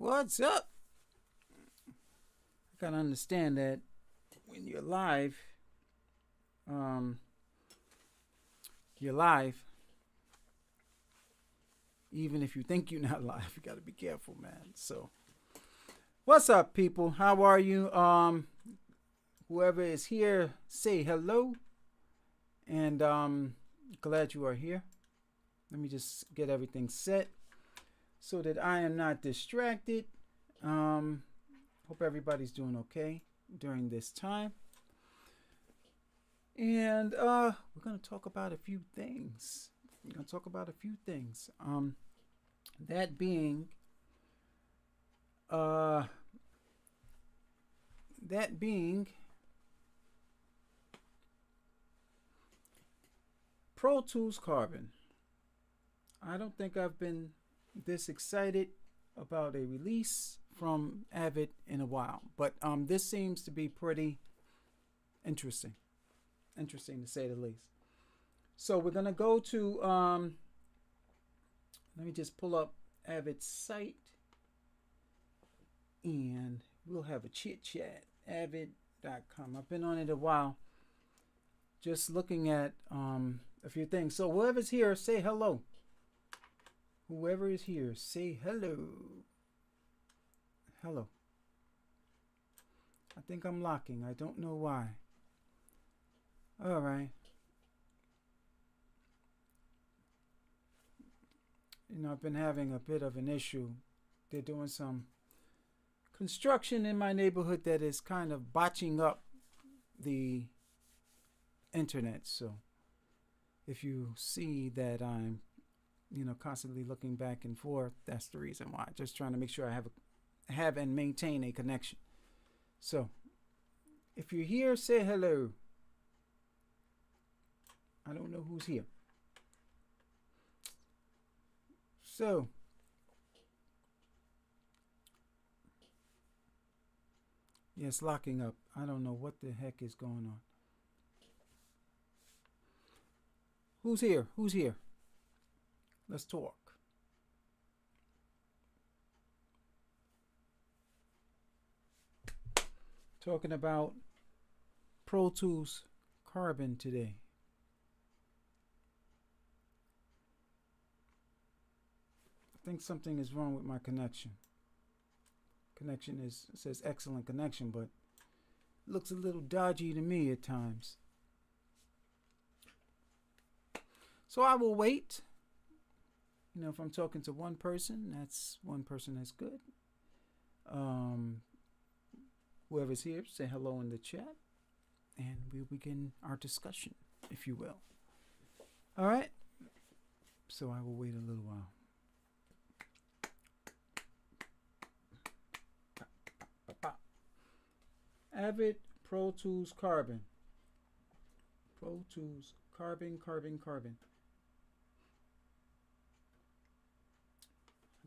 What's up? I gotta understand that when you're live, even if you think you're not live, you gotta be careful, man. So, what's up, people? How are you? Whoever is here, say hello, and glad you are here. Let me just get everything set so that I am not distracted. Hope everybody's doing okay during this time. And we're going to talk about a few things. That being Pro Tools Carbon. I don't think I've been this excited about a release from Avid in a while, but this seems to be pretty interesting to say the least. So we're gonna go to let me just pull up Avid's site and we'll have a chit chat. Avid.com. I've been on it a while, just looking at a few things. So whoever's here, say hello. Whoever is here, say hello. Hello. I think I'm locking. I don't know why. All right. You know, I've been having a bit of an issue. They're doing some construction in my neighborhood that is kind of botching up the internet. So if you see that I'm constantly looking back and forth, that's the reason why. Just trying to make sure I have and maintain a connection. So if you're here, say hello. I don't know who's here. So yes, locking up. I don't know what the heck is going on. Who's here? Let's talk. Talking about Pro Tools Carbon today. I think something is wrong with my connection. Says excellent connection, but looks a little dodgy to me at times. So I will wait. If I'm talking to one person, that's good. Whoever's here, say hello in the chat, and we'll begin our discussion, if you will. All right. So I will wait a little while. Avid Pro Tools Carbon. Pro Tools Carbon.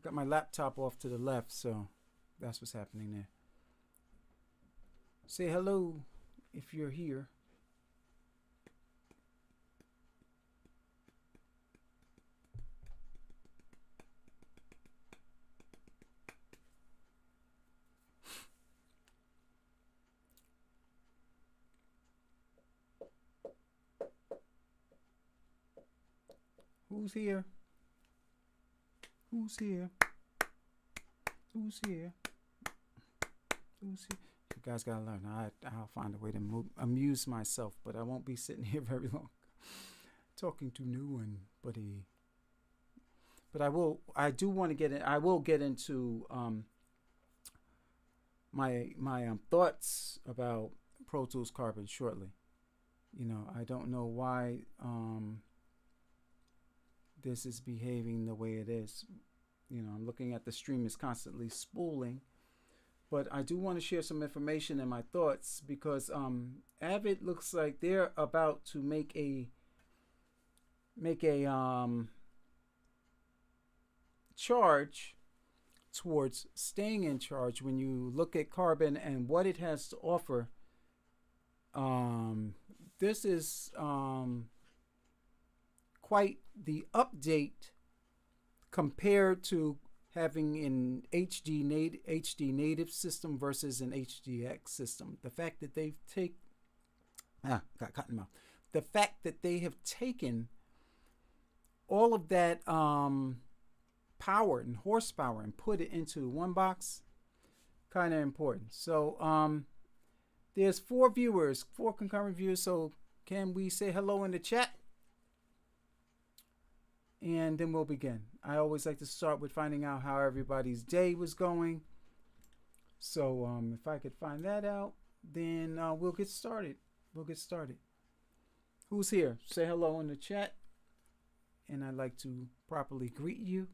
I got my laptop off to the left, so that's what's happening there. Say hello if you're here. Who's here? You guys gotta learn. I'll find a way to amuse myself, but I won't be sitting here very long talking to no one. But I will. I do want to get in. I will get into my thoughts about Pro Tools Carbon shortly. I don't know why this is behaving the way it is. I'm looking at the stream is constantly spooling, but I do want to share some information and my thoughts because Avid looks like they're about to make a charge towards staying in charge. When you look at Carbon and what it has to offer, this is quite the update compared to having an HD native system versus an HDX system. The fact that got cotton mouth. The fact that they have taken all of that power and horsepower and put it into one box, kind of important. So there's 4 viewers, 4 concurrent viewers. So can we say hello in the chat? And then we'll begin. I always like to start with finding out how everybody's day was going. So if I could find that out, then we'll get started. Who's here? Say hello in the chat. And I'd like to properly greet you.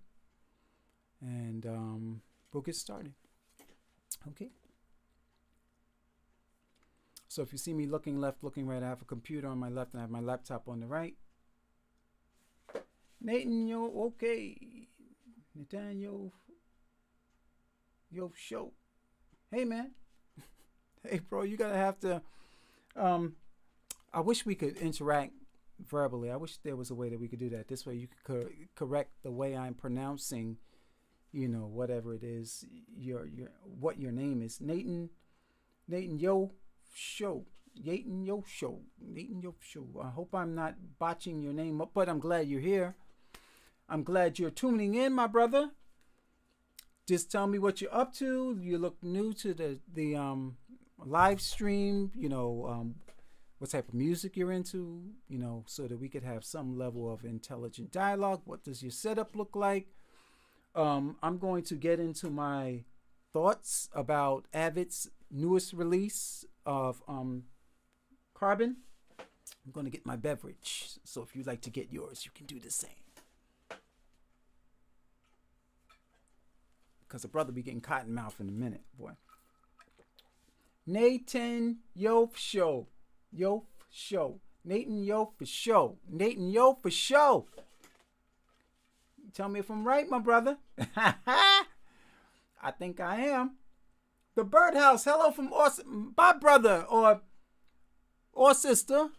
And we'll get started. Okay. So if you see me looking left, looking right, I have a computer on my left and I have my laptop on the right. Nathan, yo, okay. Nathaniel, yo, show. Hey, man. Hey, bro, you gotta have to. I wish we could interact verbally. I wish there was a way that we could do that. This way you could correct the way I'm pronouncing, whatever it is, what your name is. Nathan, yo, show. Nathan, yo, show. I hope I'm not botching your name up, but I'm glad you're here. I'm glad you're tuning in, my brother. Just tell me what you're up to. You look new to the live stream, what type of music you're into, so that we could have some level of intelligent dialogue. What does your setup look like? I'm going to get into my thoughts about Avid's newest release of Carbon. I'm going to get my beverage. So if you'd like to get yours, you can do the same. Because the brother be getting cotton mouth in a minute, boy. Nathan, yo, for show. Nathan, yo, for show. Tell me if I'm right, my brother. I think I am. The Birdhouse, hello from my brother or sister.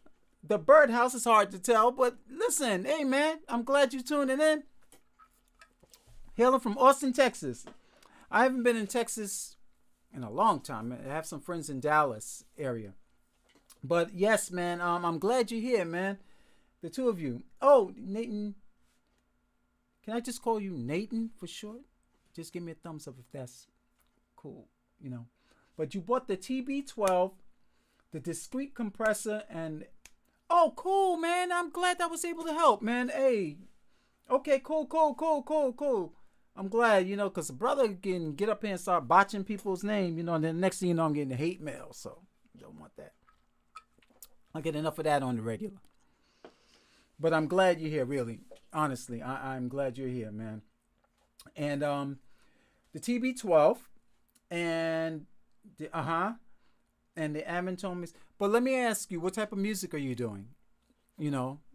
The Birdhouse is hard to tell, but listen, hey man, I'm glad you're tuning in. Hailing from Austin, Texas. I haven't been in Texas in a long time. I have some friends in Dallas area. But yes, man, I'm glad you're here, man. The two of you. Oh, Nathan. Can I just call you Nathan for short? Just give me a thumbs up if that's cool, But you bought the TB12, the discrete compressor, and oh, cool, man. I'm glad I was able to help, man. Hey. Okay, cool. I'm glad, because the brother can get up here and start botching people's name, and then the next thing you know, I'm getting hate mail. So, don't want that. I get enough of that on the regular. But I'm glad you're here, really. Honestly, I'm glad you're here, man. And the TB12 and the and the Auratone. But let me ask you, what type of music are you doing?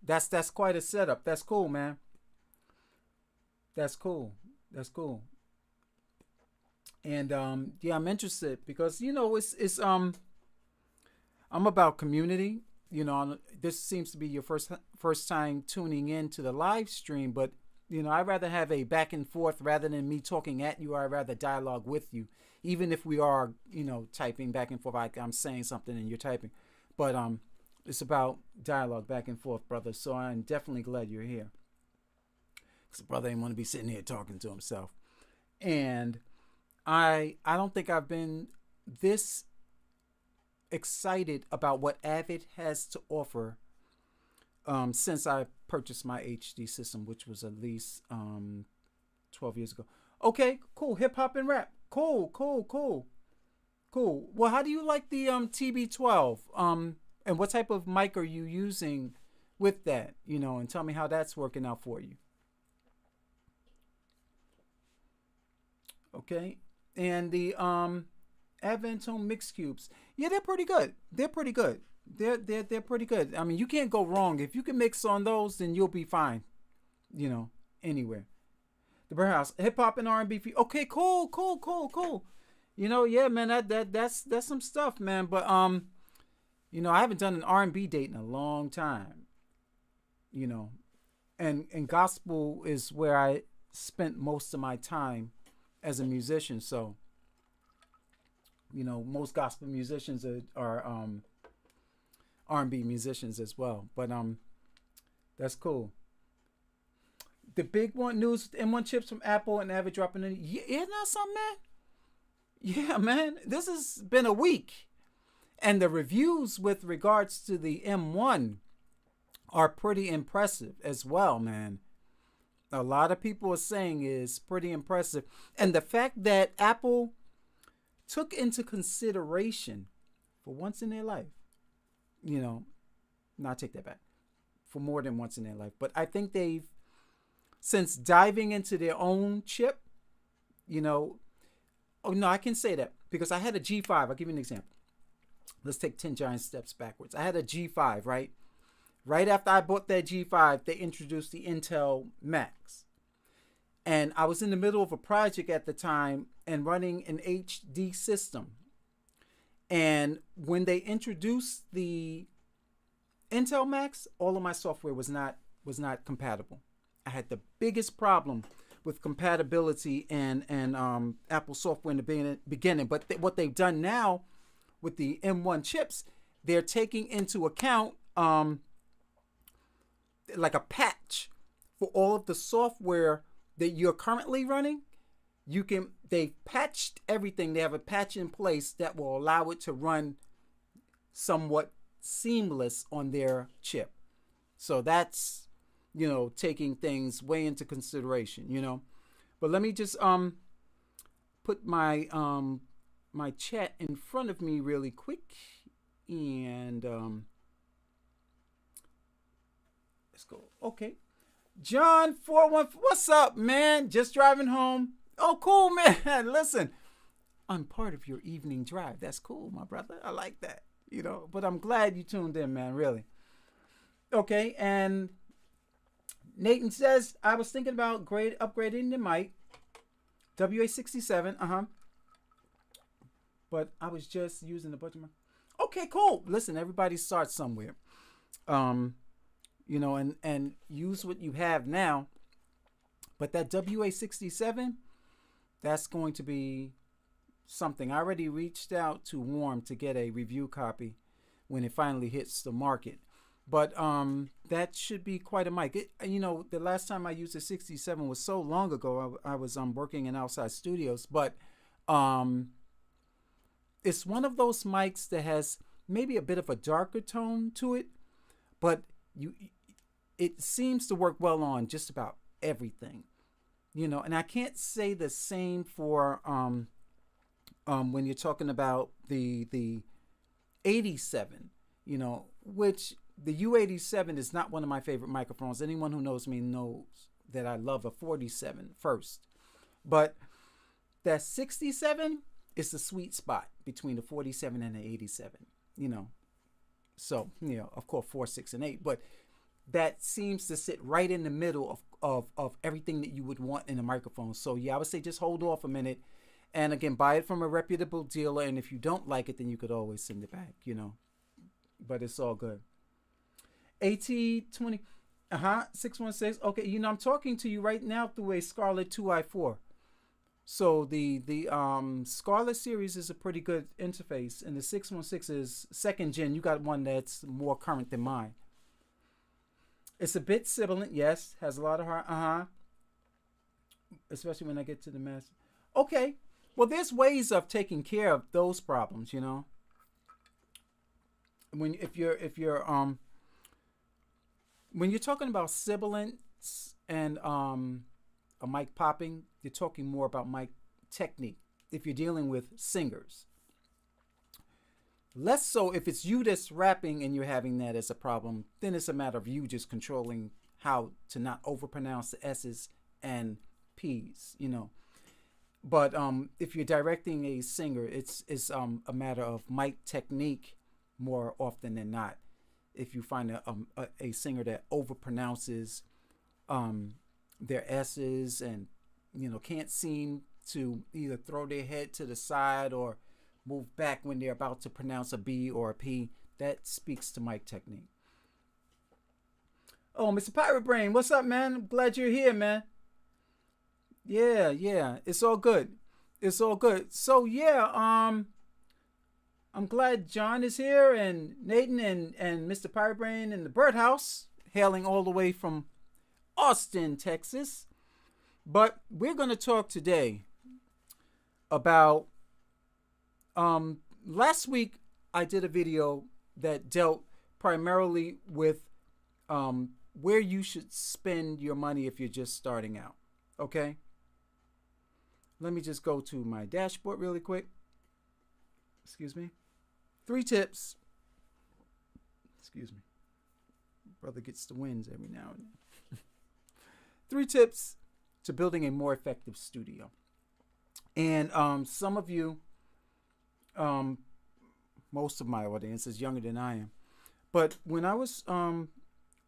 That's quite a setup. That's cool, man. That's cool. And yeah, I'm interested because it's I'm about community. This seems to be your first time tuning in to the live stream, but I'd rather have a back and forth rather than me talking at you. I'd rather dialogue with you, even if we are typing back and forth. Like I'm saying something and you're typing, but it's about dialogue back and forth, brother. So I'm definitely glad you're here. Because the brother ain't want to be sitting here talking to himself. And I don't think I've been this excited about what Avid has to offer since I purchased my HD system, which was at least 12 years ago. Okay, cool. Hip hop and rap. Cool. Well, how do you like the TB12? And what type of mic are you using with that? And tell me how that's working out for you. Okay, and the Auratone mix cubes, yeah, they're pretty good. They're pretty good. I mean, you can't go wrong if you can mix on those. Then you'll be fine. Anywhere. The Birdhouse, hip hop and R&B. Okay, cool. Yeah, man, that's some stuff, man. But I haven't done an R&B date in a long time. And gospel is where spent most of my time as a musician. So, you know, most gospel musicians are R&B musicians as well. But that's cool. The big one news: M1 chips from Apple and Avid dropping in. Yeah, isn't that something, man? Yeah, man. This has been a week, and the reviews with regards to the M1 are pretty impressive as well, man. A lot of people are saying is pretty impressive, and the fact that Apple took into consideration for once in their life, you know, no, I take that back, for more than once in their life, but I think they've, since diving into their own chip, you know, oh no, I can say that because I had a G5. I'll give you an example. Let's take 10 giant steps backwards. I had a G5, right? Right after I bought that G5, they introduced the Intel Max. And I was in the middle of a project at the time and running an HD system. And when they introduced the Intel Max, all of my software was not compatible. I had the biggest problem with compatibility and Apple software in the beginning. But what they've done now with the M1 chips, they're taking into account like a patch for all of the software that you're currently running. They've patched everything. They have a patch in place that will allow it to run somewhat seamless on their chip. So that's, you know, taking things way into consideration, you know. But let me just put my my chat in front of me really quick, and let's go. Okay, John 414, what's up, man? Just driving home. Oh, cool, man. Listen, I'm part of your evening drive. That's cool, my brother. I like that, you know. But I'm glad you tuned in, man. Really. Okay, and Nathan says, I was thinking about upgrading the mic, WA67, but I was just using the budget mic. Okay, cool. Listen, everybody starts somewhere, you know, and use what you have now. But that WA67, that's going to be something. I already reached out to Warm to get a review copy when it finally hits the market. But that should be quite a mic. You know, the last time I used a 67 was so long ago. I was working in outside studios. But it's one of those mics that has maybe a bit of a darker tone to it. But it seems to work well on just about everything. You know, and I can't say the same for when you're talking about the 87, you know, which the U87 is not one of my favorite microphones. Anyone who knows me knows that I love a 47 first. But that 67 is the sweet spot between the 47 and the 87, you know. So, you know, of course, 4, 6, and 8. But that seems to sit right in the middle of everything that you would want in a microphone. So, yeah, I would say just hold off a minute. And, again, buy it from a reputable dealer. And if you don't like it, then you could always send it back, you know. But it's all good. AT20, 616. Okay, you know, I'm talking to you right now through a Scarlett 2i4. So the Scarlett series is a pretty good interface, and the 616 is second gen. You got one that's more current than mine. It's a bit sibilant, yes. Has a lot of hard, especially when I get to the master. Okay, well, there's ways of taking care of those problems, you know. If you're when you're talking about sibilance and a mic popping, you're talking more about mic technique. If you're dealing with singers, less so if it's you that's rapping and you're having that as a problem. Then it's a matter of you just controlling how to not overpronounce the S's and P's, you know. But if you're directing a singer, it's a matter of mic technique more often than not. If you find a singer that overpronounces their S's and, you know, can't seem to either throw their head to the side or move back when they're about to pronounce a B or a P, that speaks to mic technique. Oh, Mr. Pirate Brain, what's up, man? I'm glad you're here, man. Yeah. It's all good. It's all good. So yeah, I'm glad John is here and Nathan and Mr. Pyrebrain in the birdhouse, hailing all the way from Austin, Texas. But we're going to talk today about last week I did a video that dealt primarily with where you should spend your money if you're just starting out. Okay? Let me just go to my dashboard really quick. Excuse me. 3 tips. Excuse me. Brother gets the wins every now and then. 3 tips to building a more effective studio. And some of you, most of my audience is younger than I am. But when I was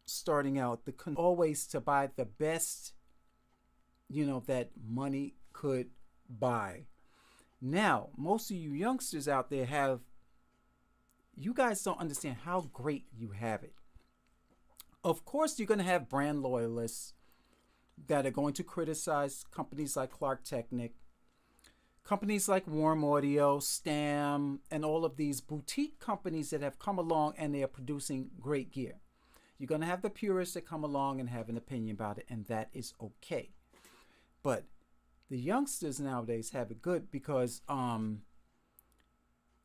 starting out, the always to buy the best, that money could buy. Now, most of you youngsters out there you guys don't understand how great you have it. Of course, you're going to have brand loyalists that are going to criticize companies like Clark Technic, companies like Warm Audio, Stam, and all of these boutique companies that have come along and they are producing great gear. You're going to have the purists that come along and have an opinion about it, and that is okay. But the youngsters nowadays have it good because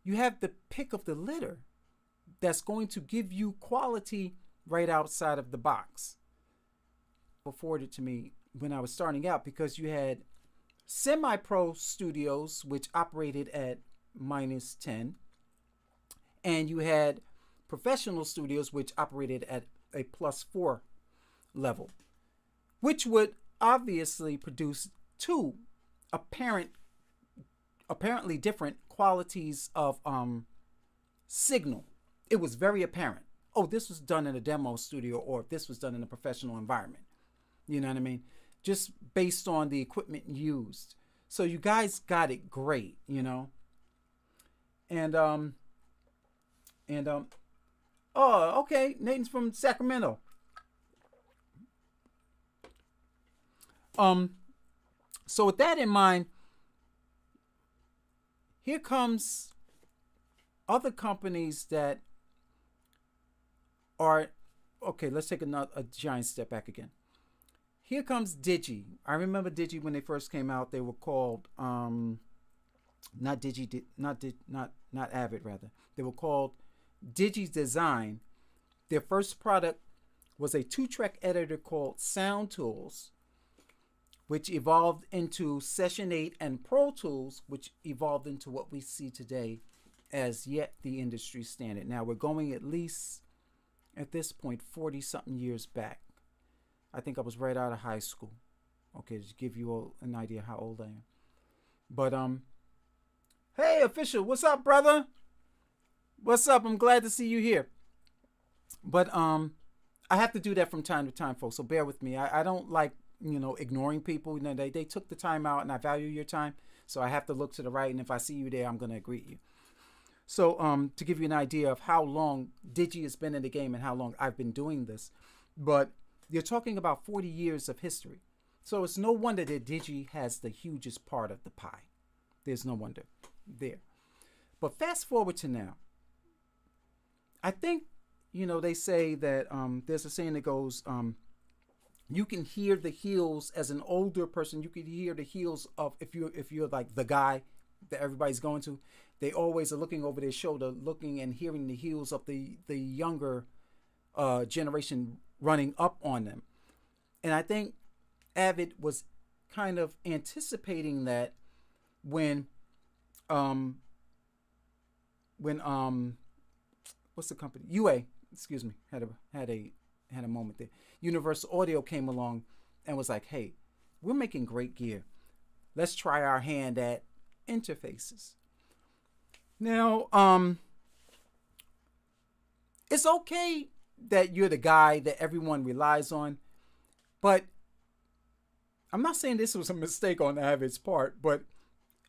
you have the pick of the litter that's going to give you quality right outside of the box. Afforded to me when I was starting out because you had semi-pro studios which operated at -10, and you had professional studios which operated at a +4 level, which would obviously produce 2 apparently different qualities of signal. It was very apparent. Oh, this was done in a demo studio, or this was done in a professional environment. You know what I mean? Just based on the equipment used. So you guys got it great, And oh, okay, Nathan's from Sacramento. So with that in mind, here comes other companies that are okay. Let's take a giant step back again. Here comes Digi. I remember Digi when they first came out. They were called not Avid rather. They were called Digi Design. Their first product was a 2-track editor called Sound Tools, which evolved into Session 8 and Pro Tools, which evolved into what we see today as yet the industry standard. Now we're going at least at this point 40-something years back. I think I was right out of high school. Okay, to give you all an idea how old I am. But hey, official, what's up, brother? What's up? I'm glad to see you here. But I have to do that from time to time, folks. So bear with me. I don't like ignoring people. They took the time out, and I value your time. So I have to look to the right, and if I see you there, I'm gonna greet you. So to give you an idea of how long Digi has been in the game and how long I've been doing this, but you're talking about 40 years of history. So it's no wonder that Digi has the hugest part of the pie. There's no wonder there. But fast forward to now. I think, they say that there's a saying that goes, you can hear the heels as an older person. You can hear the heels of, if you're like the guy that everybody's going to, they always are looking over their shoulder, looking and hearing the heels of the younger generation running up on them. And I think Avid was kind of anticipating that when what's the company? UA, excuse me, had a moment there. Universal Audio came along and was like, hey, we're making great gear. Let's try our hand at interfaces. Now, it's okay that you're the guy that everyone relies on, but I'm not saying this was a mistake on Avid's part, but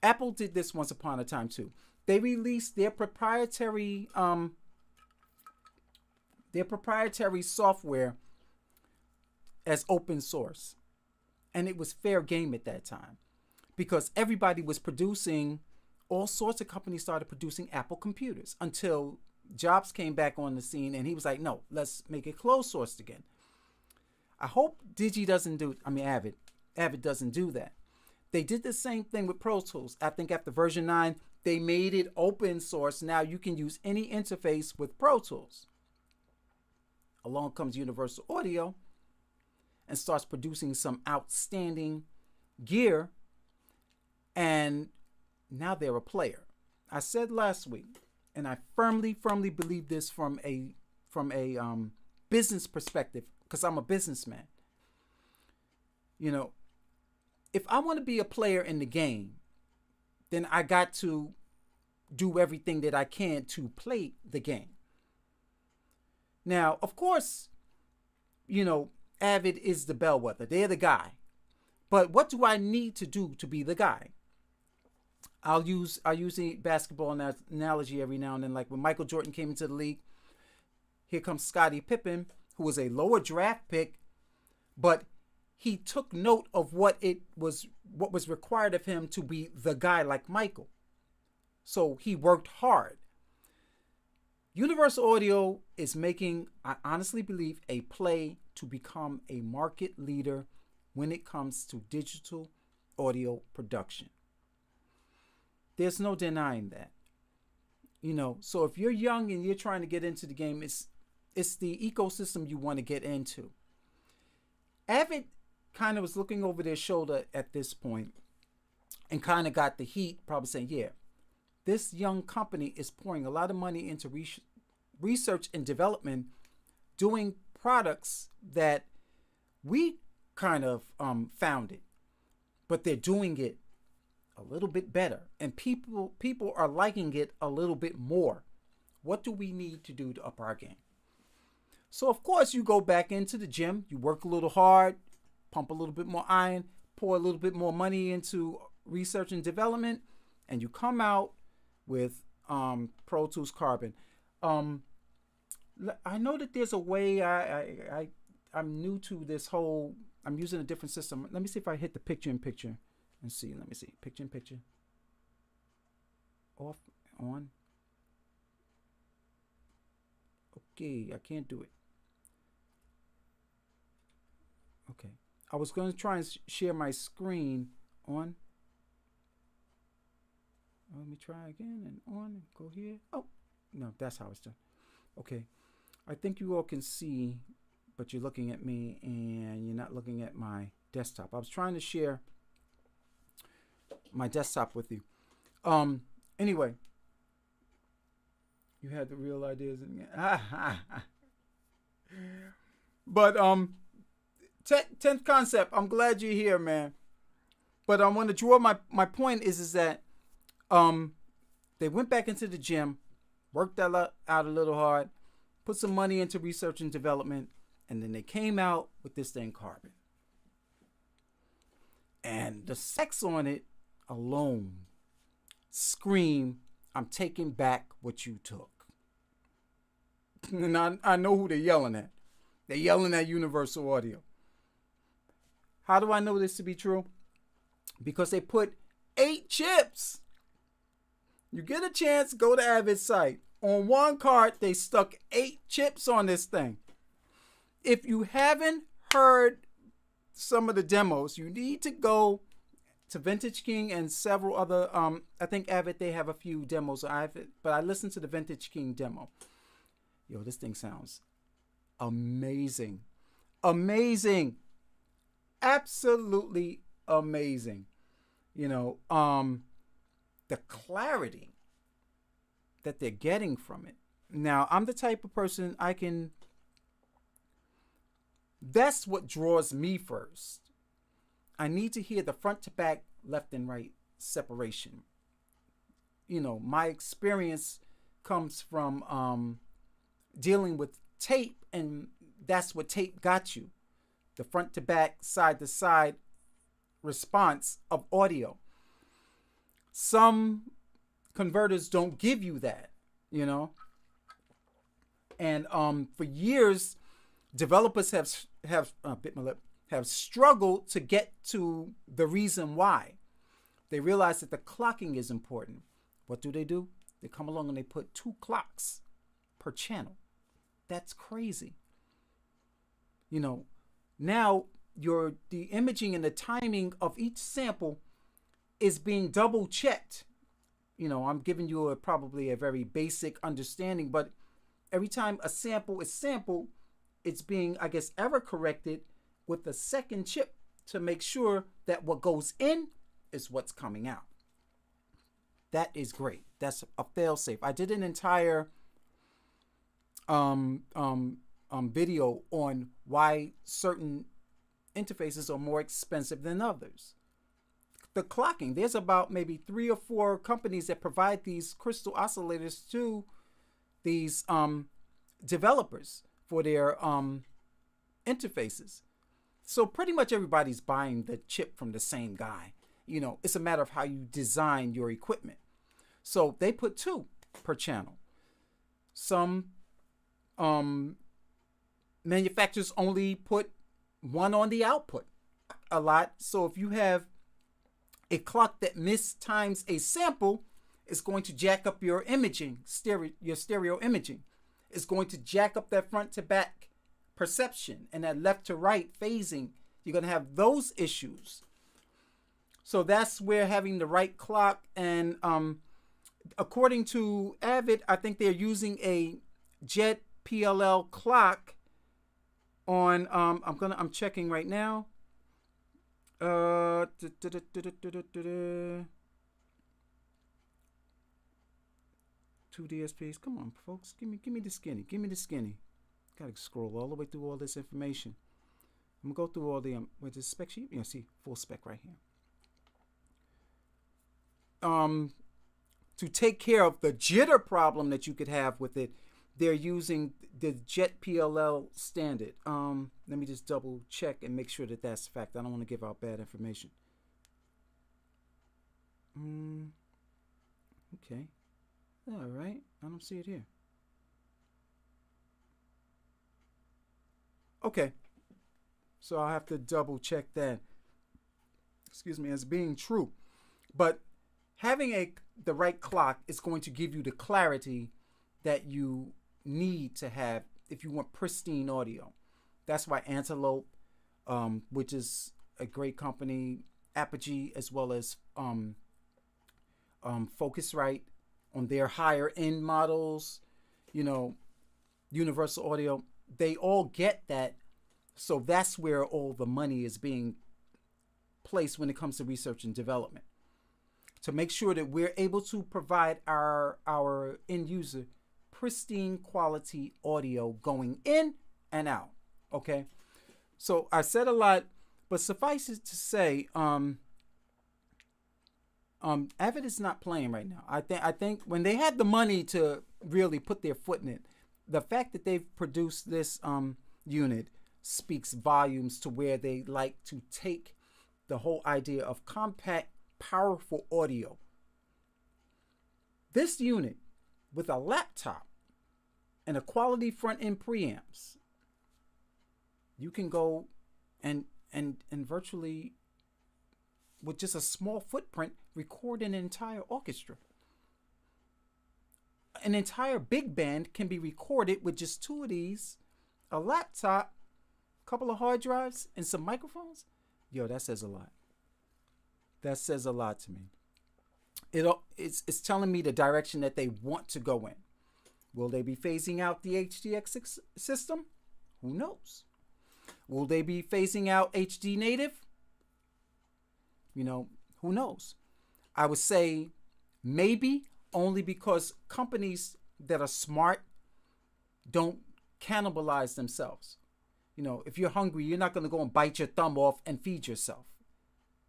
Apple did this once upon a time too. They released their proprietary software as open source. And it was fair game at that time because everybody was producing, all sorts of companies started producing Apple computers until Jobs came back on the scene and he was like, no, let's make it closed sourced again. I hope Avid doesn't do that. They did the same thing with Pro Tools. I think after version 9, they made it open source. Now you can use any interface with Pro Tools. Along comes Universal Audio and starts producing some outstanding gear. And now they're a player. I said last week, and I firmly believe this from a business perspective, because I'm a businessman. You know, if I want to be a player in the game, then I got to do everything that I can to play the game. Now, of course, you know, Avid is the bellwether. They're the guy. But what do I need to do to be the guy? I'll use the basketball analogy every now and then. Like when Michael Jordan came into the league, here comes Scottie Pippen, who was a lower draft pick, but he took note of what was required of him to be the guy like Michael. So he worked hard. Universal Audio is making, I honestly believe, a play to become a market leader when it comes to digital audio production. There's no denying that. You know, so if you're young and you're trying to get into the game, it's the ecosystem you want to get into. Avid kind of was looking over their shoulder at this point and kind of got the heat, probably saying, yeah, this young company is pouring a lot of money into research and development, doing products that we kind of founded, but they're doing it a little bit better, and people are liking it a little bit more. What do we need to do to up our game? So of course you go back into the gym, you work a little hard, pump a little bit more iron, pour a little bit more money into research and development, and you come out with Pro Tools Carbon. I know that there's a way. I'm new to this whole. I'm using a different system. Let me see if I hit the picture in picture and see. Let me see. Picture in picture. Off, on. Okay, I can't do it. Okay. I was going to try and share my screen on. Let me try again and on and go here. Oh, no, that's how it's done. Okay. I think you all can see, but you're looking at me and you're not looking at my desktop. I was trying to share my desktop with you. Anyway, you had the real ideas in but 10th concept, I'm glad you're here, man. But I want to draw my point is that they went back into the gym, worked out a little hard, put some money into research and development, and then they came out with this thing, Carbon. And the specs on it alone scream, I'm taking back what you took. And I know who they're yelling at. They're yelling at Universal Audio. How do I know this to be true? Because they put 8 chips. You get a chance, go to Avid's site. On one card, they stuck 8 chips on this thing. If you haven't heard some of the demos, you need to go to Vintage King and several other, I think Avid, they have a few demos, but I listened to the Vintage King demo. Yo, this thing sounds amazing. Amazing. Absolutely amazing. You know, the clarity that they're getting from it. Now, I'm the type of person that's what draws me first. I need to hear the front to back, left and right separation. You know, my experience comes from dealing with tape, and that's what tape got you. The front to back, side to side response of audio. Some converters don't give you that, you know. And for years, developers have bit my lip, have struggled to get to the reason why. They realize that the clocking is important. What do? They come along and they put 2 clocks per channel. That's crazy. You know, now the imaging and the timing of each sample is being double checked. You know, I'm giving you probably a very basic understanding, but every time a sample is sampled, it's being, I guess, error corrected with a second chip to make sure that what goes in is what's coming out. That is great. That's a fail-safe. I did an entire video on why certain interfaces are more expensive than others. The clocking, there's about maybe 3 or 4 companies that provide these crystal oscillators to these developers for their interfaces. So pretty much everybody's buying the chip from the same guy. You know, it's a matter of how you design your equipment. So they put 2 per channel. Some manufacturers only put 1 on the output a lot. So if you have a clock that mistimes a sample, it's going to jack up your imaging, your stereo imaging. It's going to jack up that front to back perception and that left to right phasing. You're going to have those issues. So that's where having the right clock, and according to Avid, I think they're using a Jet PLL clock on I'm checking right now. 2 DSPs. Come on, folks. Give me the skinny. Give me the skinny. Gotta scroll all the way through all this information. I'm gonna go through all the with the spec sheet. You see full spec right here. To take care of the jitter problem that you could have with it, they're using the Jet PLL standard. Let me just double check and make sure that that's fact. I don't want to give out bad information. Okay. All right. I don't see it here. Okay. So I'll have to double check that. Excuse me, as being true. But having the right clock is going to give you the clarity that you need to have if you want pristine audio. That's why Antelope, which is a great company, Apogee, as well as Focusrite on their higher end models, you know, Universal Audio, they all get that. So that's where all the money is being placed when it comes to research and development, to make sure that we're able to provide our end user pristine quality audio going in and out. Okay, so I said a lot, but suffice it to say, Avid is not playing right now. I think when they had the money to really put their foot in it, the fact that they've produced this unit speaks volumes to where they like to take the whole idea of compact, powerful audio. This unit with a laptop and a quality front end preamps, you can go and virtually with just a small footprint record an entire orchestra. An entire big band can be recorded with just 2 of these, a laptop, a couple of hard drives, and some microphones. Yo, that says a lot. That says a lot to me. It's telling me the direction that they want to go in. Will they be phasing out the HDX system? Who knows? Will they be phasing out HD native? You know, who knows? I would say maybe, only because companies that are smart don't cannibalize themselves. You know, if you're hungry, you're not going to go and bite your thumb off and feed yourself.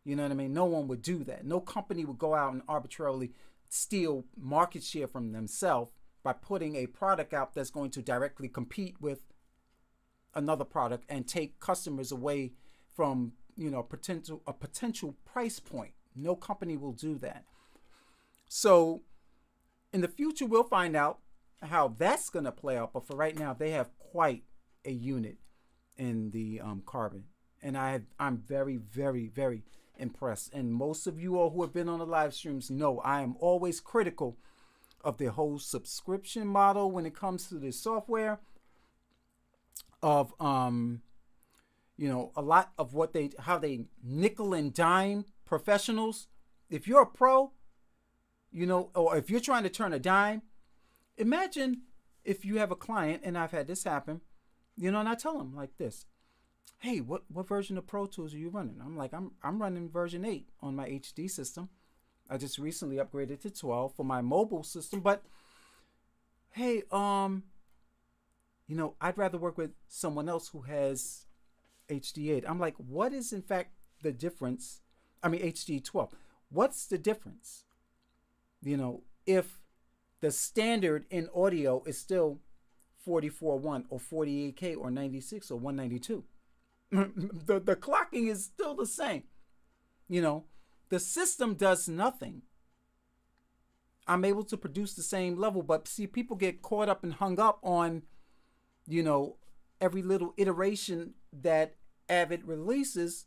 You know what I mean? No one would do that. No company would go out and arbitrarily steal market share from themselves by putting a product out that's going to directly compete with another product and take customers away from, you know, a potential price point. No company will do that. So in the future, we'll find out how that's going to play out. But for right now, they have quite a unit in the Carbon. and I'm very, very, very impressed. And most of you all who have been on the live streams know I am always critical of the whole subscription model when it comes to the software. Of you know, a lot of how they nickel and dime professionals. If you're a pro, you know, or if you're trying to turn a dime, imagine if you have a client, and I've had this happen, you know, and I tell them like this: hey, what version of Pro Tools are you running? I'm like, I'm running version 8 on my HD system. I just recently upgraded to 12 for my mobile system, but hey, you know, I'd rather work with someone else who has HD8. I'm like, what is in fact the difference? I mean, HD12. What's the difference? You know, if the standard in audio is still 44.1 or 48K or 96 or 192. the clocking is still the same. You know, the system does nothing. I'm able to produce the same level, but see, people get caught up and hung up on, you know, every little iteration that Avid releases,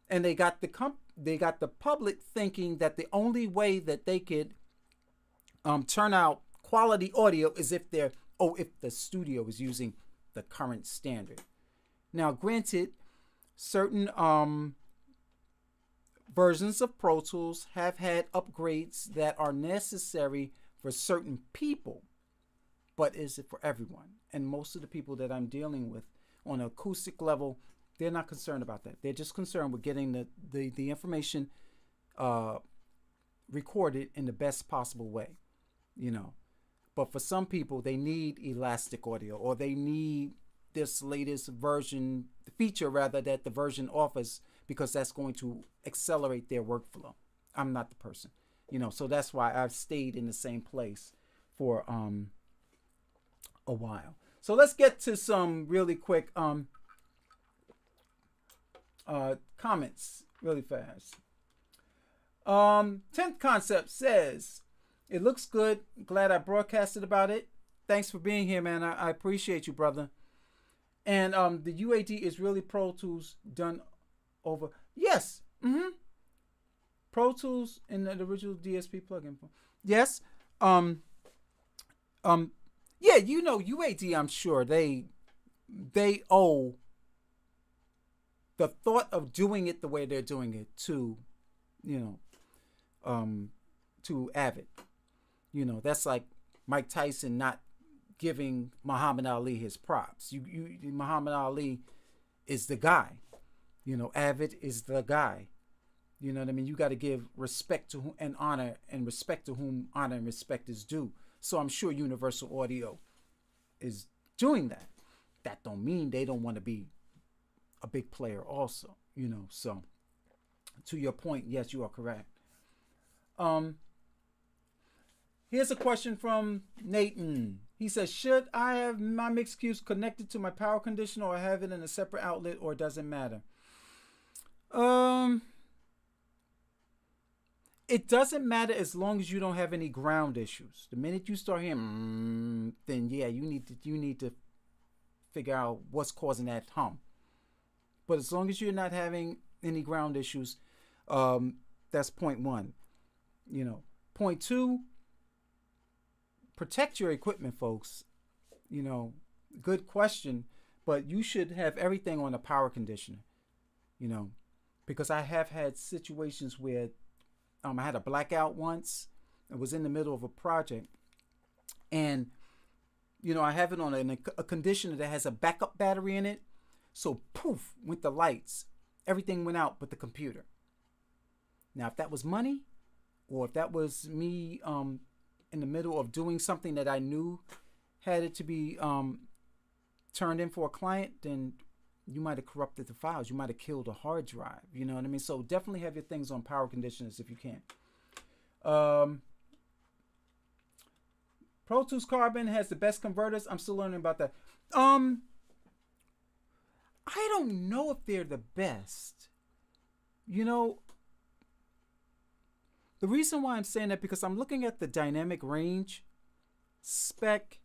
and they got the public thinking that the only way that they could turn out quality audio is if the studio is using the current standard. Now, granted, certain versions of Pro Tools have had upgrades that are necessary for certain people, but is it for everyone? And most of the people that I'm dealing with on an acoustic level, they're not concerned about that. They're just concerned with getting the information recorded in the best possible way, you know. But for some people, they need elastic audio, or they need this latest version feature rather that the version offers, because that's going to accelerate their workflow. I'm not the person, you know. So that's why I've stayed in the same place for a while. So let's get to some really quick comments really fast. 10th Concept says, it looks good. Glad I broadcasted about it. Thanks for being here, man. I appreciate you, brother. And the UAD is really Pro Tools done over. Yes. Pro Tools in the original DSP plugin. Yes. Yeah, you know, UAD, I'm sure they owe the thought of doing it the way they're doing it to, you know, to Avid. You know, that's like Mike Tyson not giving Muhammad Ali his props. Muhammad Ali is the guy. You know, Avid is the guy. You know what I mean? You got to give respect to whom, and honor and respect to whom honor and respect is due. So I'm sure Universal Audio is doing that. That don't mean they don't want to be a big player also, you know. So to your point, yes, you are correct. Here's a question from Nathan. He says, should I have my mix cues connected to my power conditioner, or have it in a separate outlet, or does it matter? It doesn't matter as long as you don't have any ground issues. The minute you start hearing, then yeah, you need to figure out what's causing that hum. But as long as you're not having any ground issues, that's point one. You know, point two, protect your equipment, folks. You know, good question, but you should have everything on a power conditioner. You know, because I have had situations where I had a blackout once. I was in the middle of a project, and you know, I have it on a conditioner that has a backup battery in it. So poof, went the lights. Everything went out but the computer. Now, if that was money, or if that was me in the middle of doing something that I knew had it to be turned in for a client, then you might have corrupted the files. You might have killed a hard drive. You know what I mean? So definitely have your things on power conditioners if you can. Pro Tools Carbon has the best converters. I'm still learning about that. I don't know if they're the best. You know, the reason why I'm saying that, because I'm looking at the dynamic range spec,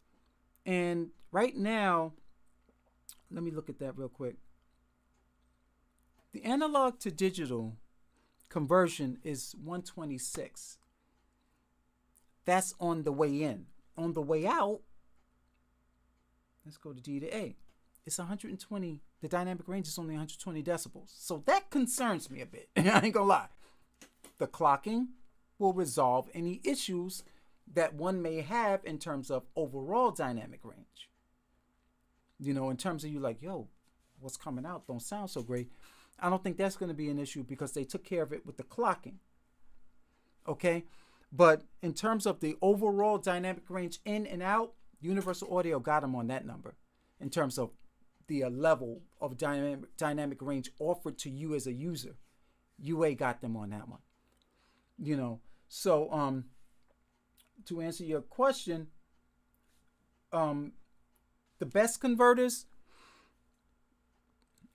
and right now, let me look at that real quick. The analog to digital conversion is 126. That's on the way in. On the way out, let's go to D to A. It's 120. The dynamic range is only 120 decibels. So that concerns me a bit. I ain't gonna lie. The clocking will resolve any issues that one may have in terms of overall dynamic range. You know, in terms of you like, yo, what's coming out don't sound so great. I don't think that's going to be an issue because they took care of it with the clocking. Okay? But in terms of the overall dynamic range in and out, Universal Audio got them on that number in terms of the level of dynamic range offered to you as a user. UA got them on that one. You know, so to answer your question, the best converters,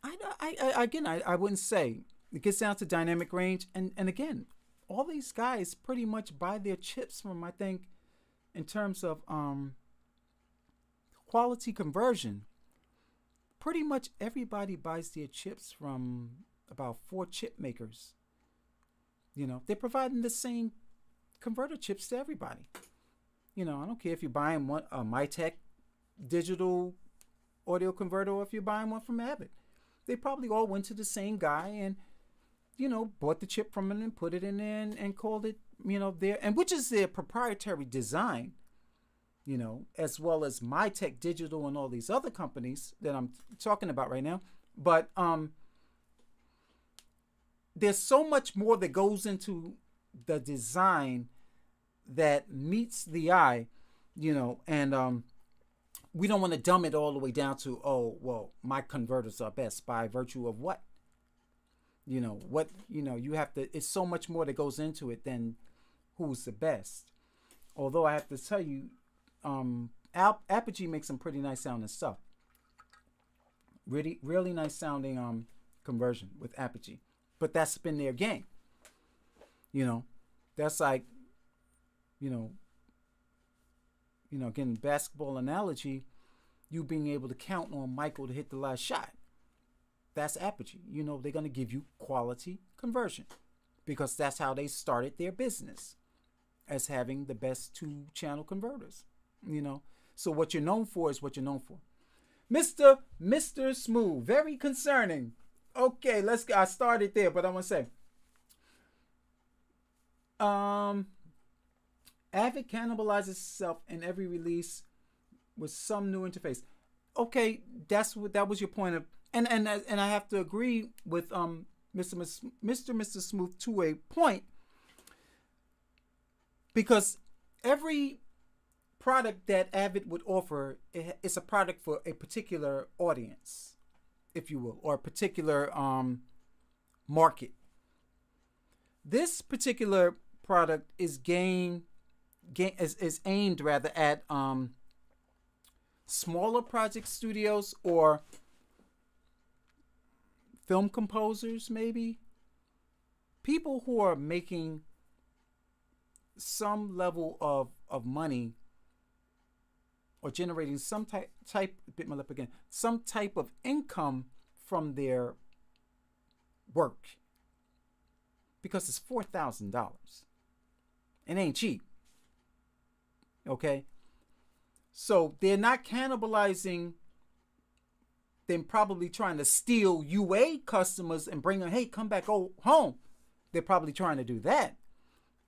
I wouldn't say. It gets down to dynamic range, and again, all these guys pretty much buy their chips from, I think, in terms of quality conversion, pretty much everybody buys their chips from about 4 chip makers. You know, they're providing the same converter chips to everybody. You know, I don't care if you're buying one a Mytek digital audio converter or if you're buying one from Avid. They probably all went to the same guy and, you know, bought the chip from him and put it in there and called it, you know, their, and which is their proprietary design, you know, as well as Mytek Digital and all these other companies that I'm talking about right now. But there's so much more that goes into the design that meets the eye, you know, and we don't want to dumb it all the way down to, oh, well, my converters are best by virtue of what? You know, what, you know, you have to, it's so much more that goes into it than who's the best. Although I have to tell you, Apogee makes some pretty nice sounding stuff. Really nice sounding conversion with Apogee. But that's been their game. You know, that's like, you know, again, basketball analogy, you being able to count on Michael to hit the last shot. That's Apogee. You know, they're going to give you quality conversion because that's how they started their business, as having the best 2-channel converters, you know. So what you're known for is what you're known for. Mr. Smooth, very concerning. Okay, let's go. I started there, but I want to say, Avid cannibalizes itself in every release with some new interface. Okay, that was your point of, and I have to agree with Mr. Smooth to a point, because every product that Avid would offer is a product for a particular audience, if you will, or a particular market. This particular product is aimed rather at smaller project studios or film composers, maybe people who are making some level of money or generating some some type of income from their work, because it's $4,000. It ain't cheap. Okay, so they're not cannibalizing. They're probably trying to steal UA customers and bring them, hey, come back home. They're probably trying to do that.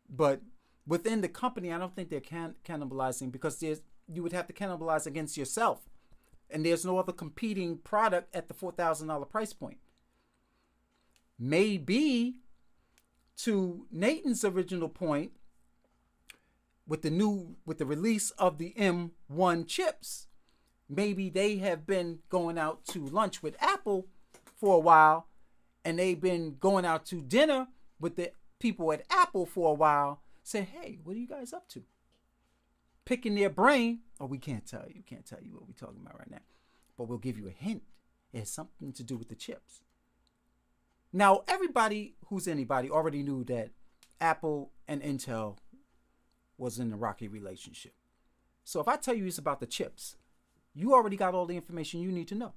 But within the company, I don't think they're cannibalizing, because you would have to cannibalize against yourself. And there's no other competing product at the $4,000 price point. Maybe, to Nathan's original point, with the release of the M1 chips, maybe they have been going out to lunch with Apple for a while, and they've been going out to dinner with the people at Apple for a while. Say, hey, what are you guys up to? Picking their brain. Oh, we can't tell you. Can't tell you what we're talking about right now, but we'll give you a hint. It has something to do with the chips. Now, everybody who's anybody already knew that Apple and Intel was in a rocky relationship. So if I tell you it's about the chips, you already got all the information you need to know.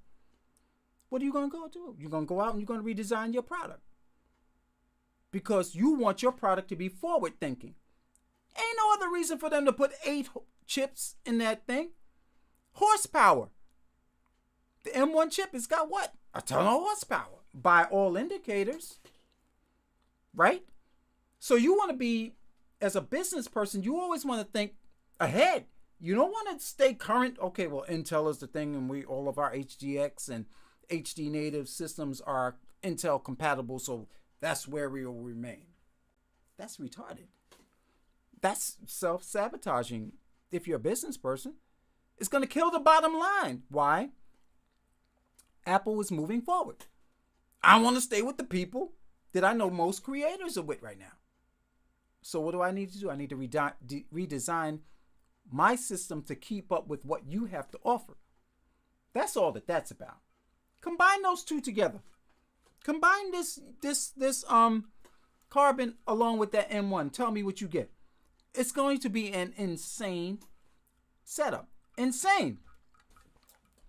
what are you going to go do? You're going to go out and you're going to redesign your product because you want your product to be forward thinking. Ain't no other reason for them to put 8 chips in that thing. Horsepower. The M1 chip has got what? A ton of horsepower by all indicators, right? So you want to be, as a business person, you always want to think ahead. You don't want to stay current. Okay, well, Intel is the thing, and all of our HDX and HD native systems are Intel compatible, so that's where we will remain. That's retarded. That's self-sabotaging. If you're a business person, it's going to kill the bottom line. Why? Apple is moving forward. I want to stay with the people that I know most creators are with right now. So what do I need to do? I need to redesign my system to keep up with what you have to offer. That's all that's about. Combine those two together. Combine this carbon along with that M1. Tell me what you get. It's going to be an insane setup. Insane.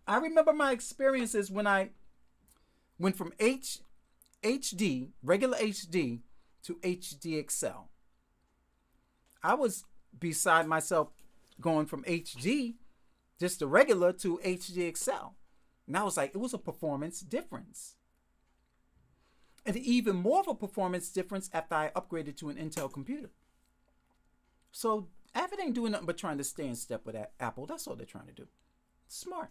I remember my experiences when I went from HD, regular HD, to HD XL. I was beside myself going from HD, just the regular, to HD XL. And I was like, it was a performance difference. And even more of a performance difference after I upgraded to an Intel computer. So Avid ain't doing nothing but trying to stay in step with Apple. That's all they're trying to do. Smart.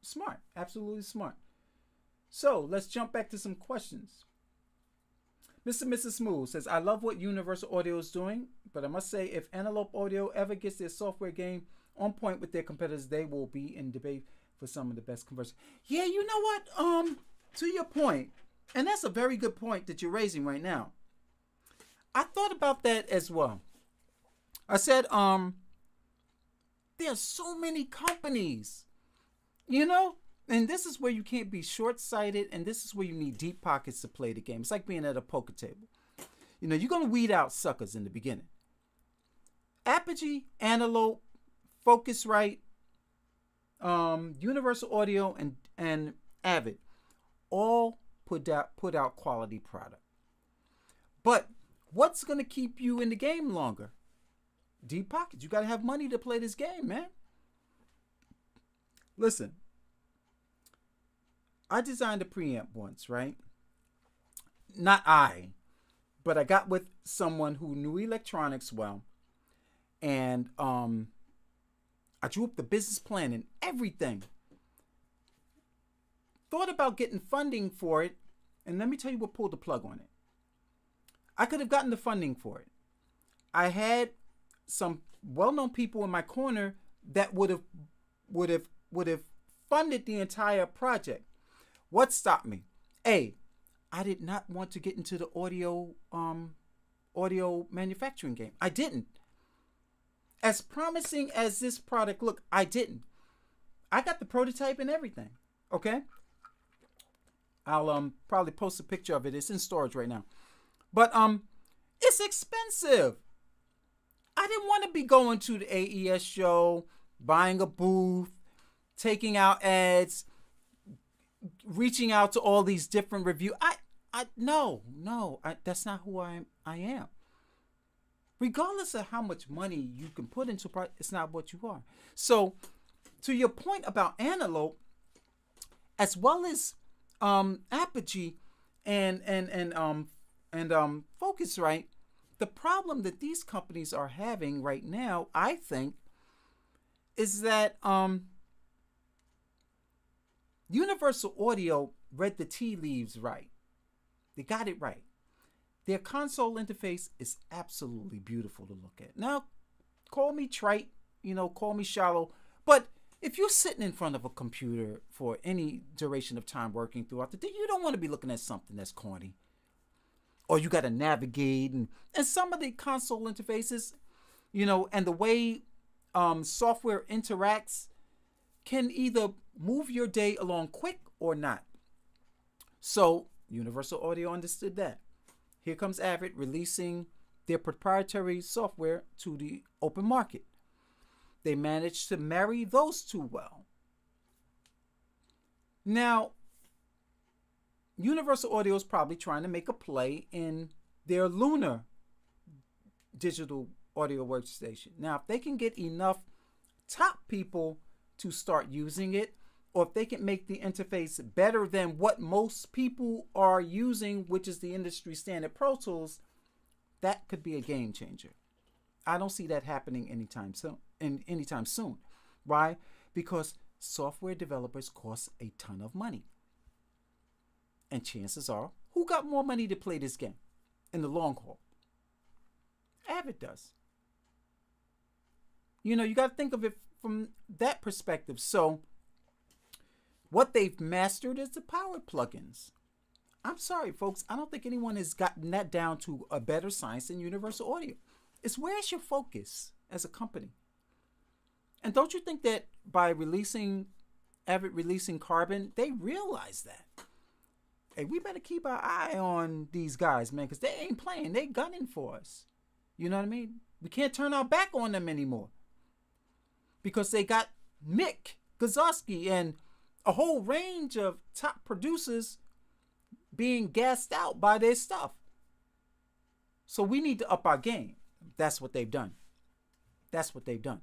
Smart. Absolutely smart. So let's jump back to some questions. Mr. and Mrs. Smooth says, I love what Universal Audio is doing, but I must say if Antelope Audio ever gets their software game on point with their competitors, they will be in debate for some of the best conversion. Yeah, you know what? To your point, and that's a very good point that you're raising right now. I thought about that as well. I said, there's so many companies, you know, and this is where you can't be short-sighted, and this is where you need deep pockets to play the game. It's like being at a poker table. You know, you're going to weed out suckers in the beginning. Apogee, Antelope, Focusrite, Universal Audio, and Avid all put out quality product. But what's going to keep you in the game longer? Deep pockets. You got to have money to play this game, man. Listen, I designed a preamp once, right? Not I, but I got with someone who knew electronics well, and I drew up the business plan and everything. Thought about getting funding for it, and let me tell you what pulled the plug on it. I could have gotten the funding for it. I had some well-known people in my corner that would have funded the entire project. What stopped me? A, I did not want to get into the audio manufacturing game. I didn't. As promising as this product looked, I didn't. I got the prototype and everything. Okay? I'll probably post a picture of it. It's in storage right now. But it's expensive. I didn't want to be going to the AES show, buying a booth, taking out ads, reaching out to all these different reviews. No, that's not who I am. Regardless of how much money you can put into a product, it's not what you are. So, to your point about Antelope, as well as Apogee and Focusrite, the problem that these companies are having right now, I think, is that Universal Audio read the tea leaves right. They got it right. Their console interface is absolutely beautiful to look at. Now, call me trite, call me shallow, but if you're sitting in front of a computer for any duration of time working throughout the day, you don't want to be looking at something that's corny. Or you got to navigate, and some of the console interfaces, and the way software interacts can either move your day along quick or not. So Universal Audio understood that. Here comes Avid releasing their proprietary software to the open market. They managed to marry those two well. Now, Universal Audio is probably trying to make a play in their Lunar digital audio workstation. Now, if they can get enough top people to start using it, or if they can make the interface better than what most people are using, which is the industry standard Pro Tools, that could be a game changer. I don't see that happening anytime soon. Why? Because software developers cost a ton of money. And chances are, who got more money to play this game in the long haul? Avid does. You know, you got to think of it from that perspective. So what they've mastered is the power plugins. I'm sorry, folks. I don't think anyone has gotten that down to a better science than Universal Audio. It's where's your focus as a company? And don't you think that by Avid releasing Carbon, they realize that? Hey, we better keep our eye on these guys, man, because they ain't playing. They gunning for us. You know what I mean? We can't turn our back on them anymore. Because they got Mick Gazowski and a whole range of top producers being gassed out by their stuff. So we need to up our game. That's what they've done. That's what they've done.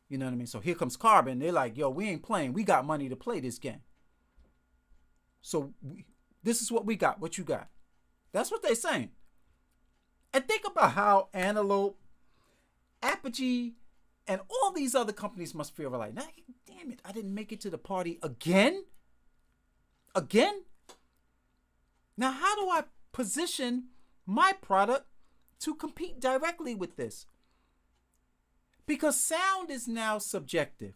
You know what I mean? So here comes Carbon. They're like, yo, we ain't playing. We got money to play this game. So this is what we got. What you got? That's what they're saying. And think about how Antelope, Apogee, and all these other companies must feel like, nah, damn it, I didn't make it to the party again? Again? Now, how do I position my product to compete directly with this? Because sound is now subjective.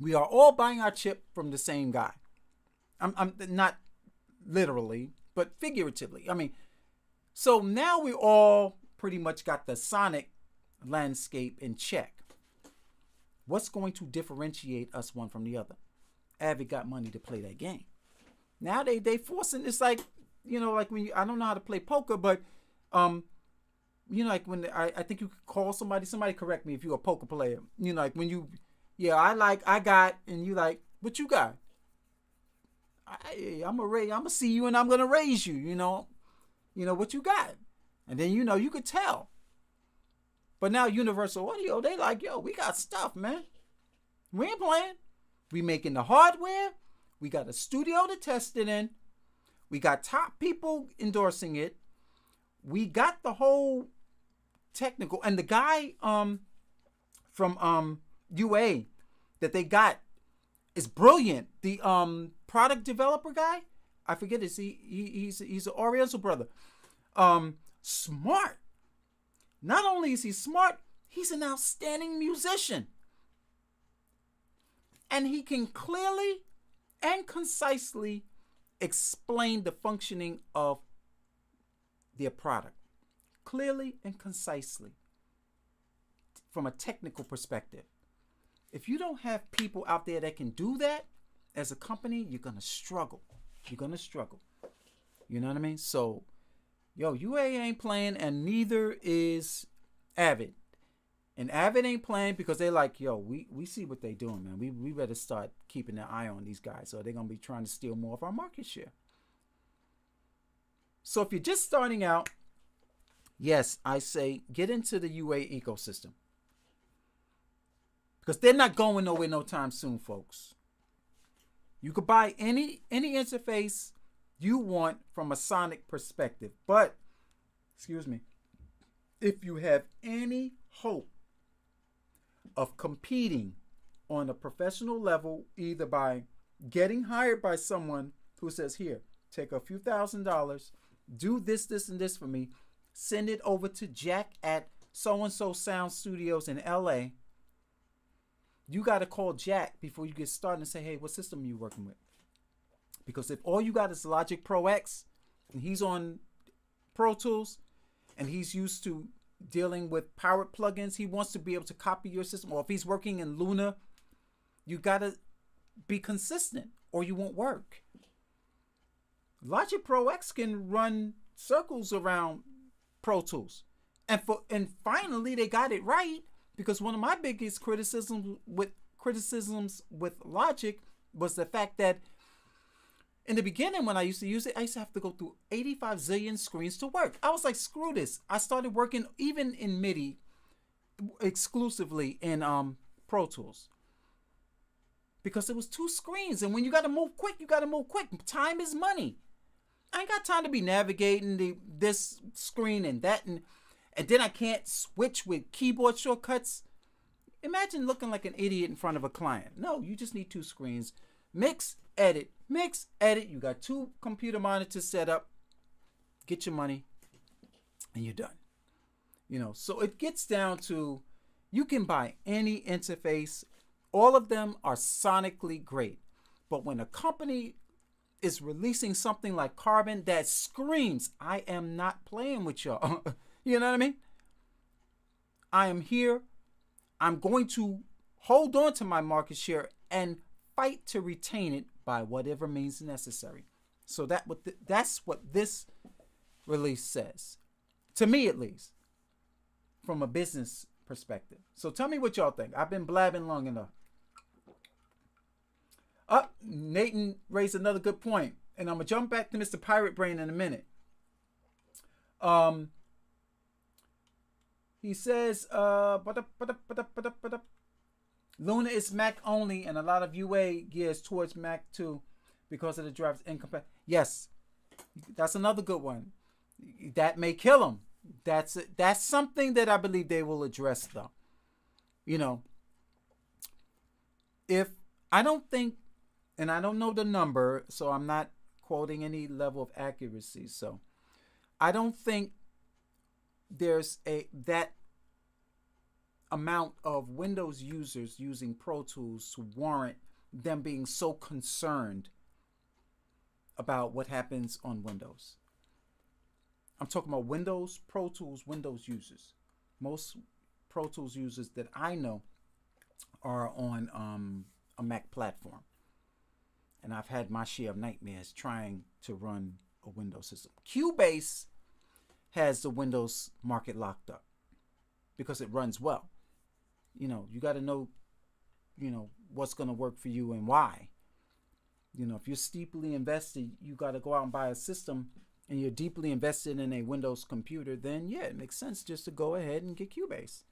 We are all buying our chip from the same guy. I'm not literally, but figuratively. I mean, so now we all pretty much got the sonic landscape in check. What's going to differentiate us one from the other? Avid got money to play that game. Now they forcing, it's like, you know, like when I don't know how to play poker, but you know, like when I think you could call somebody correct me if you're a poker player. You know, like when you, yeah, I got, and you like, what you got? I'm gonna see you and I'm gonna raise you. You know what you got, and then you know you could tell. But now Universal Audio, they like, yo, we got stuff, man. We ain't playing. We making the hardware. We got a studio to test it in. We got top people endorsing it. We got the whole technical, and the guy from UA that they got is brilliant. The product developer guy, I forget his, he's an Oriental brother. Smart. Not only is he smart, he's an outstanding musician. And he can clearly and concisely explain the functioning of their product. Clearly and concisely. From a technical perspective. If you don't have people out there that can do that, as a company, you're going to struggle. You're going to struggle. You know what I mean? So, yo, UA ain't playing, and neither is Avid. And Avid ain't playing because they're like, yo, we see what they doing, man. We better start keeping an eye on these guys, or they're going to be trying to steal more of our market share. So if you're just starting out, yes, I say get into the UA ecosystem. Because they're not going nowhere no time soon, folks. You could buy any interface you want from a sonic perspective. But, excuse me, if you have any hope of competing on a professional level, either by getting hired by someone who says, here, take a few $1,000s, do this, this, and this for me, send it over to Jack at so-and-so Sound Studios in LA. You got to call Jack before you get started and say, hey, what system are you working with? Because if all you got is Logic Pro X and he's on Pro Tools and he's used to dealing with powered plugins, he wants to be able to copy your system. Or if he's working in Luna, you got to be consistent or you won't work. Logic Pro X can run circles around Pro Tools. And finally, they got it right. Because one of my biggest criticisms with Logic was the fact that In the beginning, when I used to use it, I used to have to go through 85 zillion screens to work. I was like, screw this. I started working even in MIDI exclusively in Pro Tools. Because it was 2 screens. And when you got to move quick, you got to move quick. Time is money. I ain't got time to be navigating this screen and that. And then I can't switch with keyboard shortcuts. Imagine looking like an idiot in front of a client. No, you just need 2 screens. Mix, edit. Mix, edit. You got 2 computer monitors set up. Get your money. And you're done. You know, so it gets down to you can buy any interface. All of them are sonically great. But when a company is releasing something like Carbon that screams, I am not playing with y'all. You know what I mean? I am here. I'm going to hold on to my market share and fight to retain it by whatever means necessary. So that's what this release says. To me, at least. From a business perspective. So tell me what y'all think. I've been blabbing long enough. Nathan raised another good point, and I'm gonna jump back to Mr. Pirate Brain in a minute. He says, Luna is Mac only, and a lot of UA gears towards Mac too, because of the drive's incompatible. Yes, that's another good one. That may kill them. That's something that I believe they will address, though. You know, if I don't think. And I don't know the number, so I'm not quoting any level of accuracy. So I don't think there's that amount of Windows users using Pro Tools to warrant them being so concerned about what happens on Windows. I'm talking about Windows, Pro Tools, Windows users. Most Pro Tools users that I know are on a Mac platform. And I've had my share of nightmares trying to run a Windows system. Cubase has the Windows market locked up because it runs well. You know, you got to know, you know, what's going to work for you and why. You know, if you're steeply invested, you got to go out and buy a system, and you're deeply invested in a Windows computer, then yeah, it makes sense just to go ahead and get Cubase,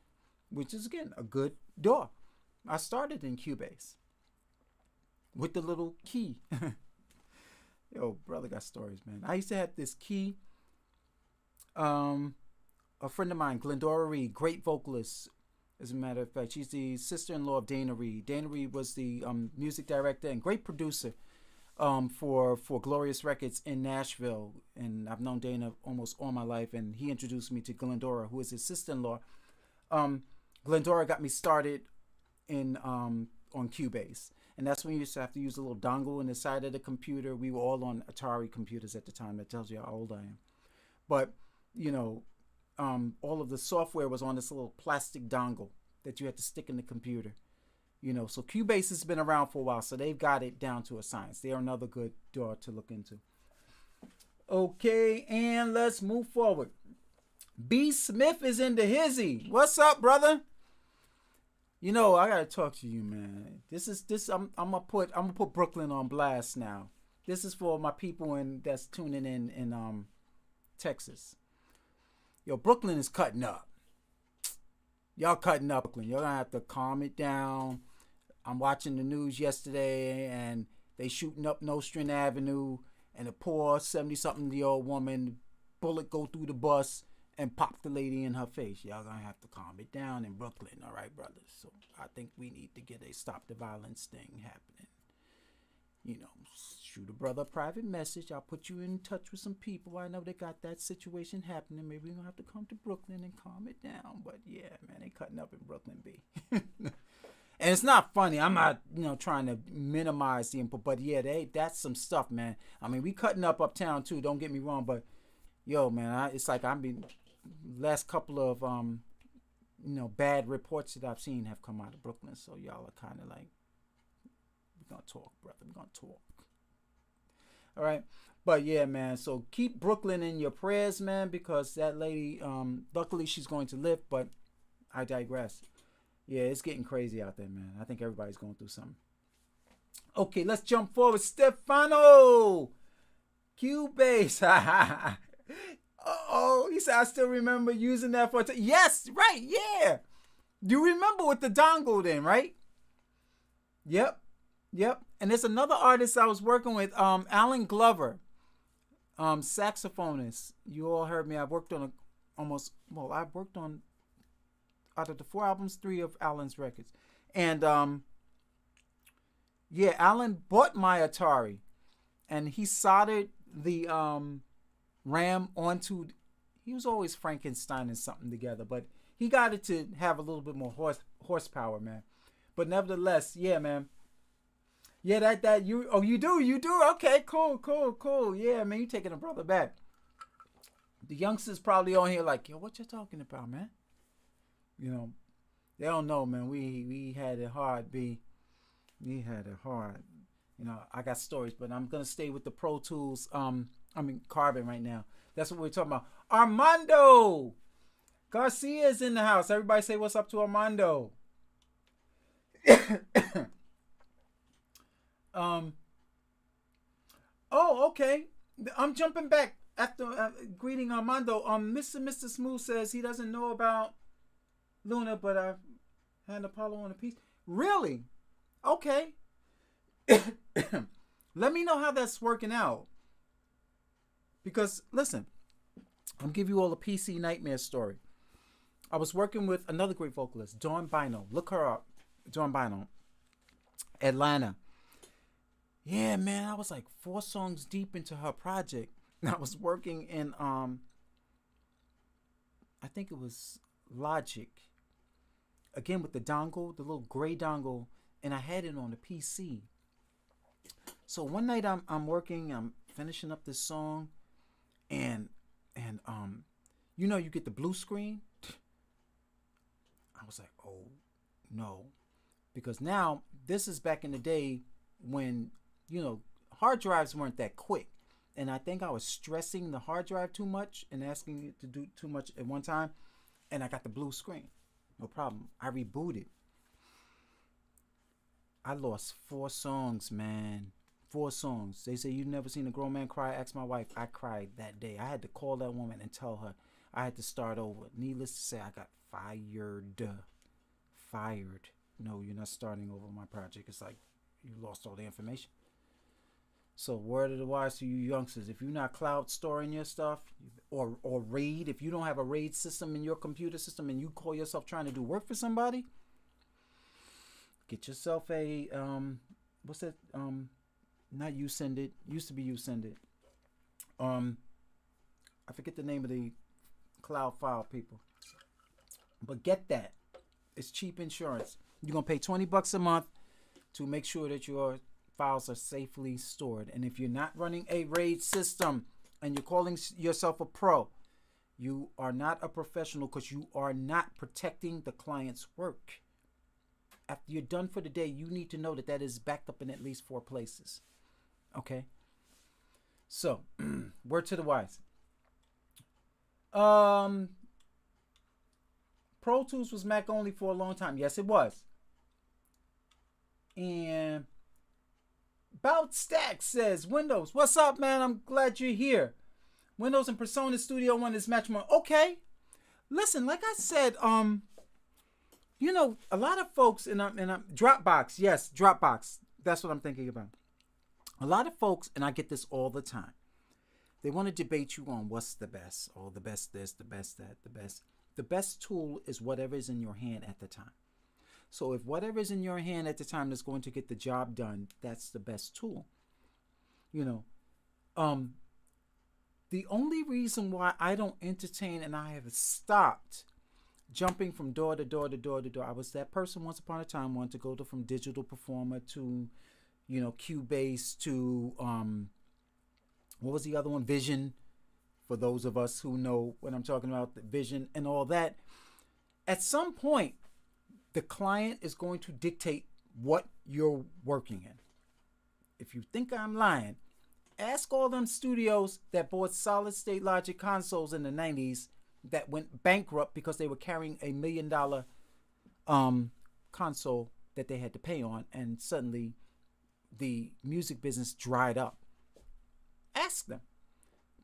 which is, again, a good DAW. I started in Cubase with the little key. Yo, brother got stories, man. I used to have this key. A friend of mine, Glendora Reed, great vocalist, as a matter of fact. She's the sister-in-law of Dana Reed. Dana Reed was the music director and great producer for Glorious Records in Nashville. And I've known Dana almost all my life, and he introduced me to Glendora, who is his sister-in-law. Glendora got me started in on Cubase. And that's when you used to have to use a little dongle in the side of the computer. We were all on Atari computers at the time. That tells you how old I am. But, you know, all of the software was on this little plastic dongle that you had to stick in the computer. You know, so Cubase has been around for a while, so they've got it down to a science. They are another good DAW to look into. Okay, and let's move forward. B. Smith is in the hizzy. What's up, brother? You know, I gotta talk to you, man. I'm gonna put Brooklyn on blast now. This is for my people that's tuning in Texas. Yo, Brooklyn is cutting up. Y'all cutting up, Brooklyn. You're gonna have to calm it down. I'm watching the news yesterday, and they shooting up Nostrand Avenue, and a poor 70-something-year-old woman, bullet go through the bus and pop the lady in her face. Y'all gonna have to calm it down in Brooklyn, all right, brothers? So I think we need to get a stop the violence thing happening. You know, shoot a brother a private message. I'll put you in touch with some people. I know they got that situation happening. Maybe we're gonna have to come to Brooklyn and calm it down. But yeah, man, they cutting up in Brooklyn, B. And it's not funny. I'm not, trying to minimize the input, but yeah, that's some stuff, man. I mean, we cutting up uptown too. Don't get me wrong, but yo, man, it's like I've been last couple of bad reports that I've seen have come out of Brooklyn. So y'all are kind of like, we're gonna talk, brother. We're gonna talk. All right, but yeah, man. So keep Brooklyn in your prayers, man, because that lady, luckily she's going to live. But I digress. Yeah, it's getting crazy out there, man. I think everybody's going through something. Okay, let's jump forward. Stefano! Cubase. Oh, he said, I still remember using that for... Yes, right, yeah. You remember with the dongle then, right? Yep. And there's another artist I was working with, Alan Glover, saxophonist. You all heard me. I've worked on out of the 4 albums, 3 of Alan's records. And yeah, Alan bought my Atari, and he soldered the RAM onto. He was always Frankensteining something together, but he got it to have a little bit more horsepower, man. But nevertheless, yeah, man. Yeah, that you. Oh, you do. Okay, cool. Yeah, man, you taking a brother back. The youngsters probably on here like, yo, what you talking about, man? You know, they don't know, man. We had it hard, B. We had it hard. You know, I got stories, but I'm gonna stay with the Pro Tools. Carbon right now. That's what we're talking about. Armando Garcia is in the house. Everybody say what's up to Armando. Oh, okay. I'm jumping back after greeting Armando. Mr. Smooth says he doesn't know about Luna, but I had Apollo on a piece. Really? Okay. Let me know how that's working out. Because, listen, I'll give you all a PC nightmare story. I was working with another great vocalist, Dawn Bino. Look her up. Dawn Bino. Atlanta. Yeah, man, I was like 4 songs deep into her project. I was working in, I think it was Logic. Again, with the dongle, the little gray dongle, and I had it on the PC. So one night I'm working, I'm finishing up this song, and you know, you get the blue screen. I was like, oh no, because now this is back in the day when, you know, hard drives weren't that quick, and I think I was stressing the hard drive too much and asking it to do too much at one time, and I got the blue screen. No problem. I rebooted. I lost 4 songs, man. 4 songs. They say, you've never seen a grown man cry? Ask my wife. I cried that day. I had to call that woman and tell her I had to start over. Needless to say, I got fired. Fired. No, you're not starting over my project. It's like you lost all the information. So word of the wise to you youngsters, if you're not cloud storing your stuff, or RAID, if you don't have a RAID system in your computer system and you call yourself trying to do work for somebody, get yourself a what's that? Not you send it. Used to be you send it. I forget the name of the cloud file people. But get that. It's cheap insurance. You're gonna pay $20 a month to make sure that your files are safely stored. And if you're not running a RAID system and you're calling yourself a pro, you are not a professional, because you are not protecting the client's work. After you're done for the day, you need to know that that is backed up in at least 4 places. Okay? So, word to the wise. Pro Tools was Mac only for a long time. Yes, it was. And Bout Stack says, Windows, what's up, man? I'm glad you're here. Windows and Personus Studio One is match more. Okay. Listen, like I said, you know, a lot of folks in Dropbox, yes, Dropbox. That's what I'm thinking about. A lot of folks, and I get this all the time, they want to debate you on what's the best. Oh, the best this, the best that, the best. The best tool is whatever is in your hand at the time. So if whatever is in your hand at the time that's going to get the job done, that's the best tool. You know, the only reason why I don't entertain, and I have stopped jumping from door to door to door to door. I was that person once upon a time, wanted to go from Digital Performer to, you know, Cubase to, what was the other one? Vision. For those of us who know what I'm talking about, the Vision and all that. At some point, the client is going to dictate what you're working in. If you think I'm lying, ask all them studios that bought solid state logic consoles in the 90s that went bankrupt because they were carrying $1 million console that they had to pay on, and suddenly the music business dried up. Ask them.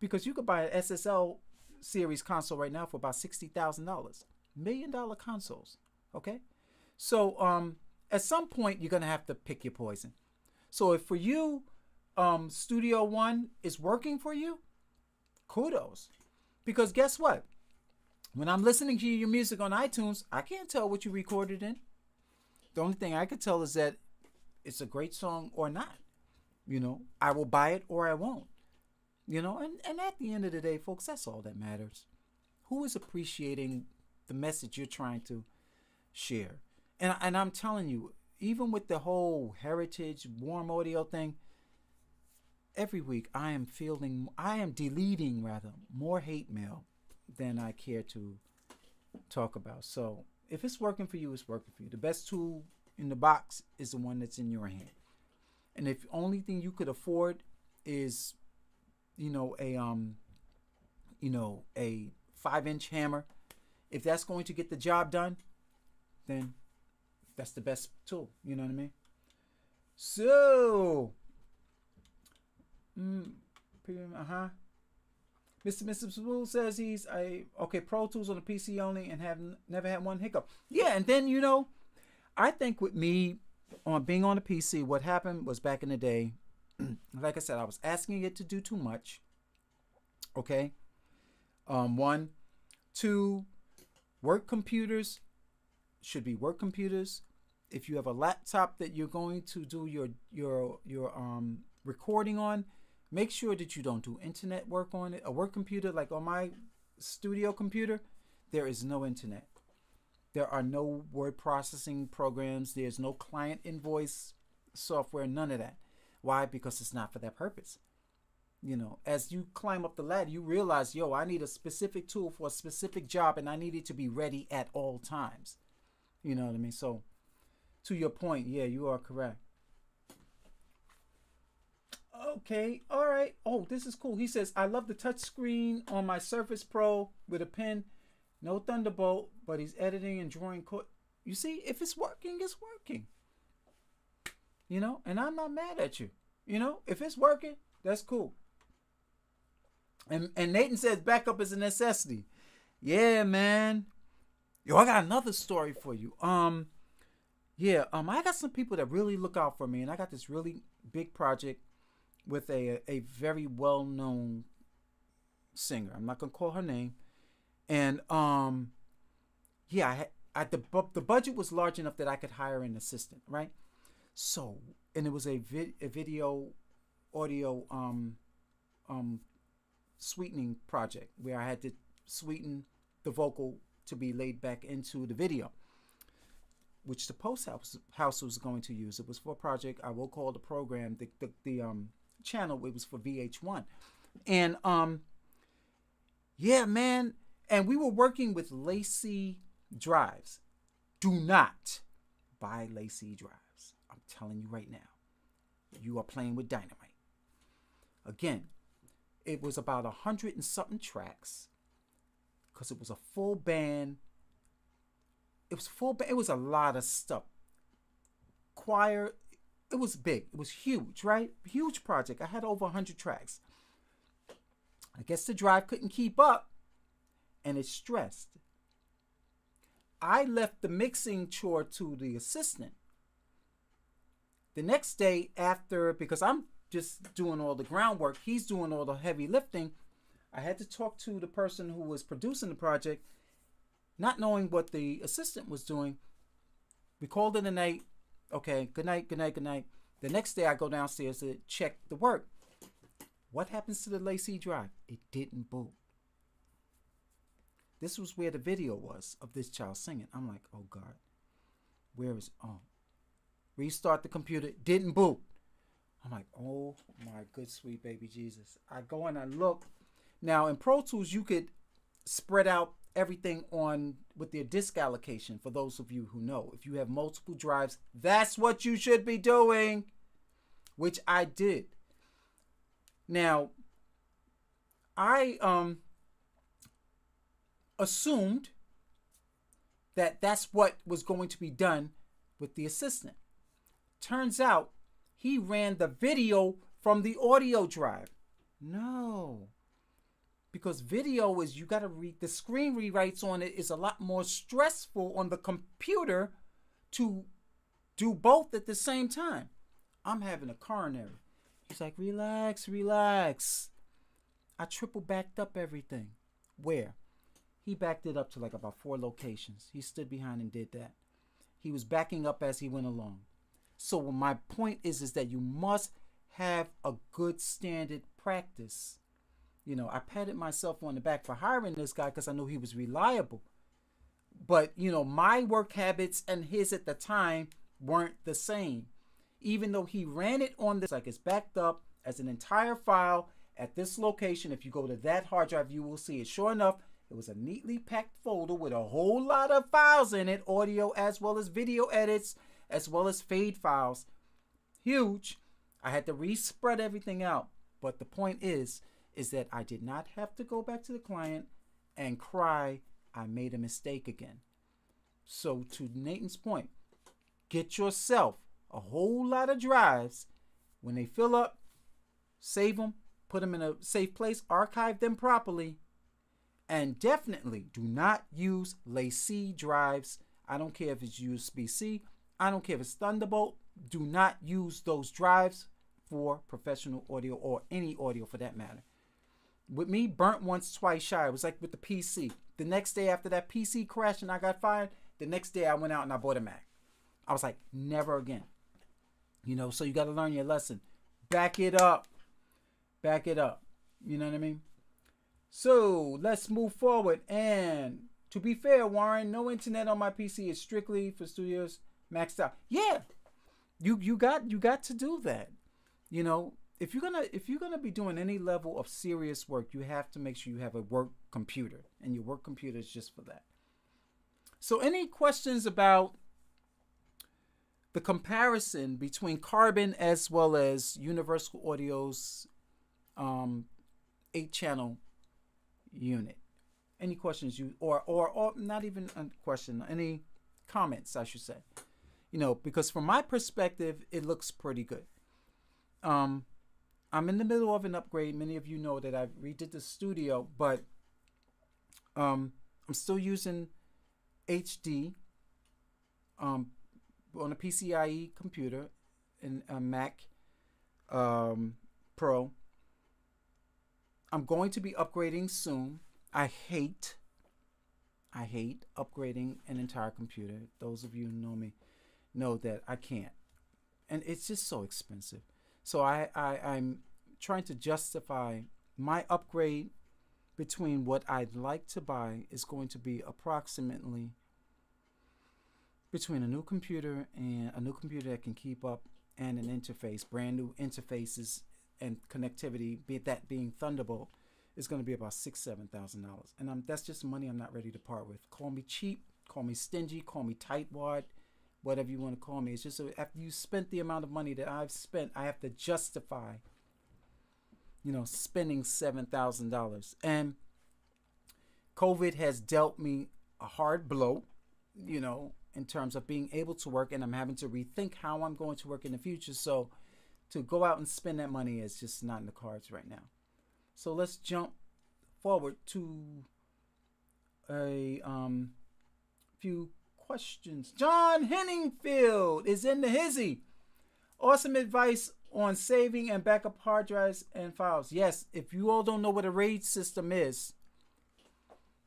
Because you could buy an SSL series console right now for about $60,000. $1 million consoles. Okay? So at some point you're gonna have to pick your poison. So if for you Studio One is working for you, kudos. Because guess what? When I'm listening to your music on iTunes, I can't tell what you recorded in. The only thing I could tell is that it's a great song or not. You know, I will buy it or I won't. You know, and at the end of the day, folks, that's all that matters. Who is appreciating the message you're trying to share? And I'm telling you, even with the whole heritage warm audio thing, every week I am deleting more hate mail than I care to talk about. So if it's working for you, it's working for you. The best tool in the box is the one that's in your hand. And if the only thing you could afford is, a 5-inch hammer, if that's going to get the job done, then that's the best tool. You know what I mean? So, Mr. Spool says he's Pro Tools on the PC only and have never had one hiccup. Yeah, and then I think with me on being on the PC, what happened was back in the day, like I said, I was asking it to do too much. Okay. 1, 2, work computers should be work computers. If you have a laptop that you're going to do your recording on, make sure that you don't do internet work on it. A work computer, like on my studio computer, there is no internet. There are no word processing programs. There's no client invoice software, none of that. Why? Because it's not for that purpose. As you climb up the ladder, you realize, I need a specific tool for a specific job and I need it to be ready at all times. You know what I mean? So, to your point, yeah, you are correct. Okay, all right. Oh, this is cool. He says, I love the touch screen on my Surface Pro with a pen. No Thunderbolt, but he's editing and drawing. You see, if it's working, it's working. And I'm not mad at you. If it's working, that's cool. And Nathan says backup is a necessity. Yeah, man. I got another story for you. I got some people that really look out for me, and I got this really big project with a very well-known singer. I'm not gonna call her name. And the budget was large enough that I could hire an assistant, right? So, and it was a video audio sweetening project where I had to sweeten the vocal to be laid back into the video, which the post house was going to use. It was for a project I will call the program the channel. It was for VH1, and man, and we were working with Lacy drives. Do not buy Lacy drives. I'm telling you right now, you are playing with dynamite. Again, it was about 100 and something tracks because it was a full band. It was full band. It was a lot of stuff. Choir. It was big. It was huge, right? Huge project. I had over 100 tracks. I guess the drive couldn't keep up and it stressed. I left the mixing chore to the assistant. The next day after, because I'm just doing all the groundwork, he's doing all the heavy lifting, I had to talk to the person who was producing the project, not knowing what the assistant was doing. We called it a night. Okay, good night. The next day I go downstairs to check the work. What happens to the Lacy drive? It didn't boot. This was where the video was of this child singing. I'm like, oh God, where is, restart the computer, didn't boot. I'm like, oh my good sweet baby Jesus. I go and I look. Now in Pro Tools, you could spread out everything on with their disk allocation. For those of you who know, if you have multiple drives, that's what you should be doing, which I did. Now, I assumed that that's what was going to be done with the assistant. Turns out he ran the video from the audio drive. No. Because video is, you got to read, the screen rewrites on it is a lot more stressful on the computer to do both at the same time. I'm having a coronary. He's like, relax, relax. I triple backed up everything. Where? He backed it up to like about 4 locations. He stood behind and did that. He was backing up as he went along. So my point is that you must have a good standard practice. You know, I patted myself on the back for hiring this guy because I knew he was reliable. But, you know, my work habits and his at the time weren't the same. Even though he ran it on this, like it's backed up as an entire file at this location. If you go to that hard drive, you will see it. Sure enough, it was a neatly packed folder with a whole lot of files in it, audio as well as video edits, as well as fade files. Huge. I had to respread everything out. But the point is that I did not have to go back to the client and cry, I made a mistake again. So to Nathan's point, get yourself a whole lot of drives. When they fill up, save them, put them in a safe place, archive them properly, and definitely do not use LaCie drives. I don't care if it's USB-C. I don't care if it's Thunderbolt. Do not use those drives for professional audio or any audio for that matter. With me, burnt once, twice shy. It was like with the PC. The next day after that PC crashed and I got fired, the next day I went out and I bought a Mac. I was like, never again. You know, so you got to learn your lesson. Back it up. Back it up. You know what I mean? So let's move forward. And to be fair, Warren, no internet on my PC is strictly for studios maxed out. Yeah, you got to do that. You know, if you're gonna be doing any level of serious work, you have to make sure you have a work computer, and your work computer is just for that. So, any questions about the comparison between Carbon as well as Universal Audio's 8-channel unit? Any questions or not even a question? Any comments, I should say? You know, because from my perspective, it looks pretty good. I'm in the middle of an upgrade. Many of you know that I've redid the studio, but I'm still using HD on a PCIe computer and a Mac Pro. I'm going to be upgrading soon. I hate upgrading an entire computer. Those of you who know me know that I can't. And it's just so expensive. So I'm trying to justify my upgrade between what I'd like to buy is going to be approximately between a new computer and a new computer that can keep up and an interface, brand new interfaces and connectivity, be that being Thunderbolt, is going to be about $6,000-$7,000. And that's just money I'm not ready to part with. Call me cheap, call me stingy, call me tightwad, whatever you want to call me. It's just so after you spent the amount of money that I've spent, I have to justify, you know, spending $7,000. And COVID has dealt me a hard blow, you know, in terms of being able to work, and I'm having to rethink how I'm going to work in the future. So to go out and spend that money is just not in the cards right now. So let's jump forward to a few questions. John Henningfield is in the hizzy. Awesome advice on saving and backup hard drives and files. Yes, if you all don't know what a RAID system is,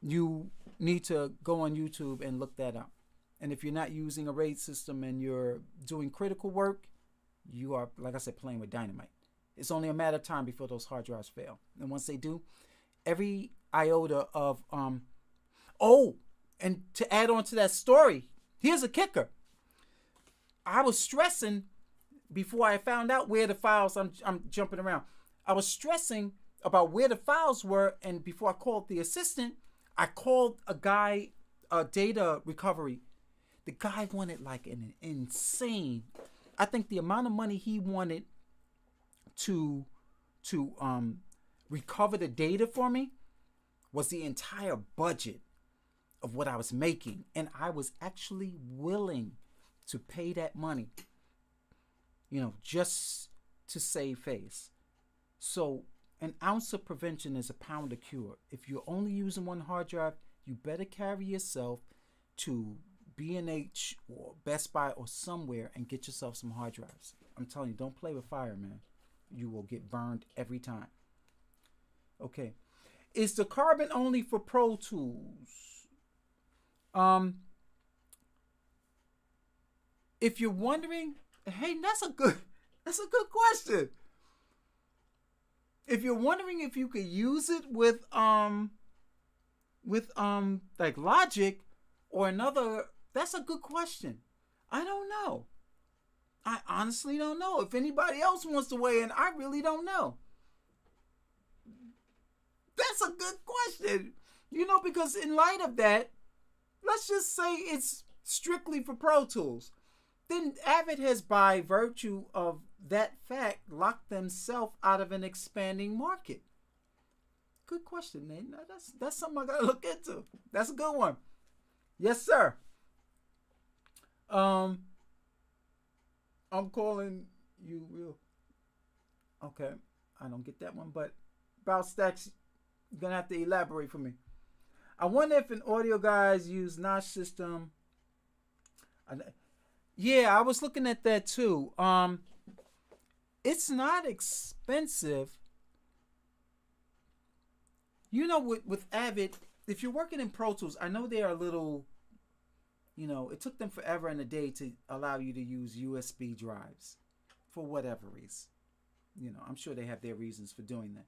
you need to go on YouTube and look that up. And if you're not using a RAID system and you're doing critical work, you are, like I said, playing with dynamite. It's only a matter of time before those hard drives fail. And once they do, every iota of and to add on to that story, here's a kicker. I was stressing before I found out where the files, I'm jumping around. I was stressing about where the files were, and before I called the assistant, I called a guy, data recovery. The guy wanted like an insane, I think the amount of money he wanted to recover the data for me was the entire budget of what I was making. And I was actually willing to pay that money just to save face. So an ounce of prevention is a pound of cure. If you're only using one hard drive, you better carry yourself to B&H or Best Buy or somewhere and get yourself some hard drives. I'm telling you, don't play with fire, man. You will get burned every time. Okay. Is the carbon only for Pro Tools? If you're wondering, hey, that's a good question. If you're wondering if you could use it with like Logic or another, that's a good question. I don't know. I honestly don't know. If anybody else wants to weigh in, I really don't know. That's a good question. Because in light of that, let's just say it's strictly for Pro Tools. Then Avid has, by virtue of that fact, locked themselves out of an expanding market. Good question, Nate. That's something I gotta look into. That's a good one. Yes, sir. I'm calling you real. Okay, I don't get that one, but about stacks, you're gonna have to elaborate for me. I wonder if an audio guys use notch system. Yeah, I was looking at that too. It's not expensive. With Avid, if you're working in Pro Tools, I know they are a little, it took them forever and a day to allow you to use USB drives for whatever reason. I'm sure they have their reasons for doing that.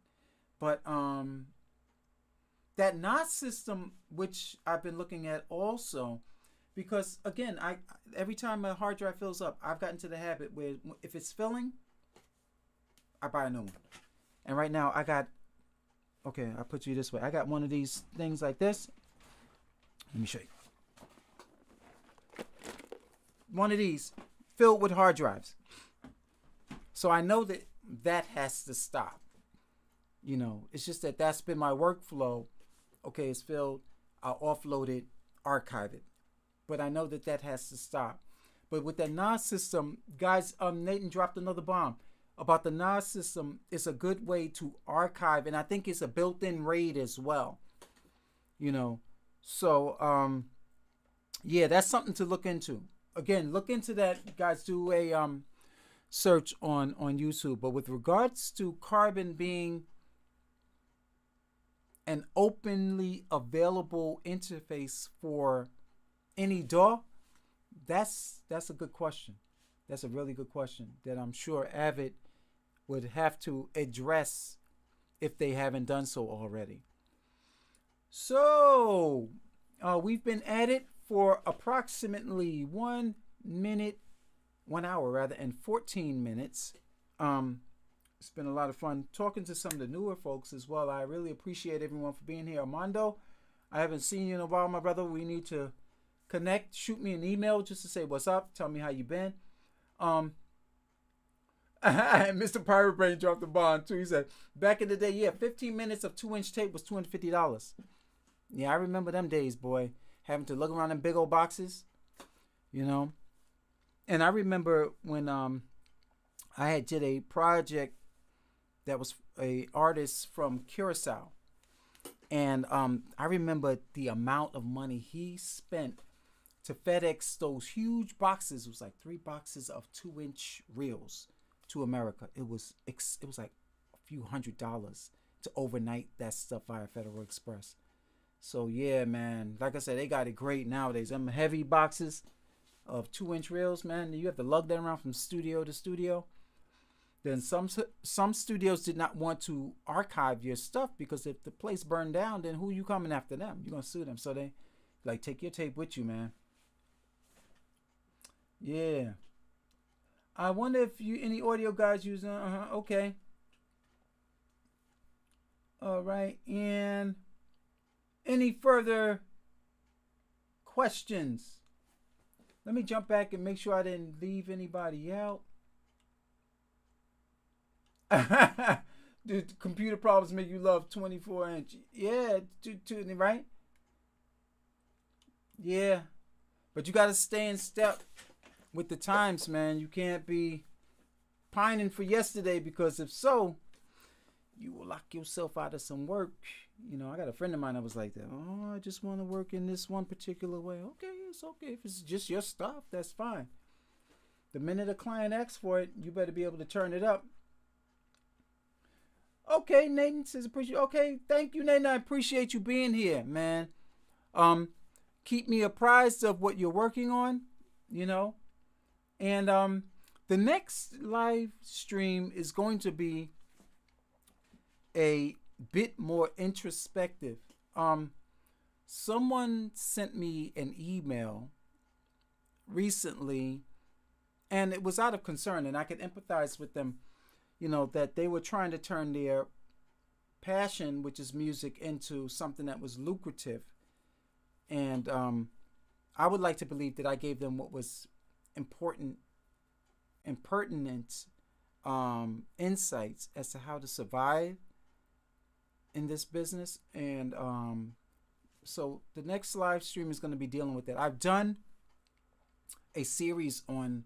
But that notch system, which I've been looking at also, because again, every time my hard drive fills up, I've gotten to the habit where if it's filling, I buy a new one. And right now I put you this way. I got one of these things like this. Let me show you. One of these filled with hard drives. So I know that has to stop. It's just that's been my workflow. Okay, it's filled. I'll offload it, archive it. But I know that has to stop. But with that NAS system, guys, Nathan dropped another bomb about the NAS system. It's a good way to archive, and I think it's a built-in RAID as well. So yeah, that's something to look into. Again, look into that, guys. Do a search on YouTube. But with regards to Carbon being an openly available interface for any DAW, that's a good question. That's a really good question that I'm sure Avid would have to address if they haven't done so already. So we've been at it for approximately 1 hour and 14 minutes. It's been a lot of fun talking to some of the newer folks as well. I really appreciate everyone for being here. Armando, I haven't seen you in a while, my brother. We need to connect. Shoot me an email just to say what's up. Tell me how you been. Mr. Pirate Brain dropped the bomb too. He said, back in the day, yeah, 15 minutes of 2-inch tape was $250. Yeah, I remember them days, boy. Having to look around in big old boxes, And I remember when I had did a project that was a artist from Curacao. And I remember the amount of money he spent to FedEx those huge boxes. It was like 3 boxes of 2-inch reels to America. It was like a few $100s to overnight that stuff via Federal Express. So yeah, man, like I said, they got it great nowadays. Them heavy boxes of 2-inch reels, man, you have to lug that around from studio to studio. Then some studios did not want to archive your stuff because if the place burned down, then who you coming after them? You're gonna sue them. So they like take your tape with you, man. Yeah. I wonder if any audio guys use okay. All right, and any further questions? Let me jump back and make sure I didn't leave anybody out. Dude, computer problems make you love 24-inch. Yeah, right? Yeah. But you got to stay in step with the times, man. You can't be pining for yesterday, because if so, you will lock yourself out of some work. You know, I got a friend of mine that was like that. Oh, I just want to work in this one particular way. Okay, it's okay. If it's just your stuff, that's fine. The minute a client asks for it, you better be able to turn it up. Okay, Nathan says appreciate. Okay, thank you, Nathan. I appreciate you being here, man. Keep me apprised of what you're working on, you know. And the next live stream is going to be a bit more introspective. Someone sent me an email recently, and it was out of concern, and I could empathize with them, you know, that they were trying to turn their passion, which is music, into something that was lucrative. And I would like to believe that I gave them what was important and pertinent insights as to how to survive in this business. And so the next live stream is going to be dealing with that. I've done a series on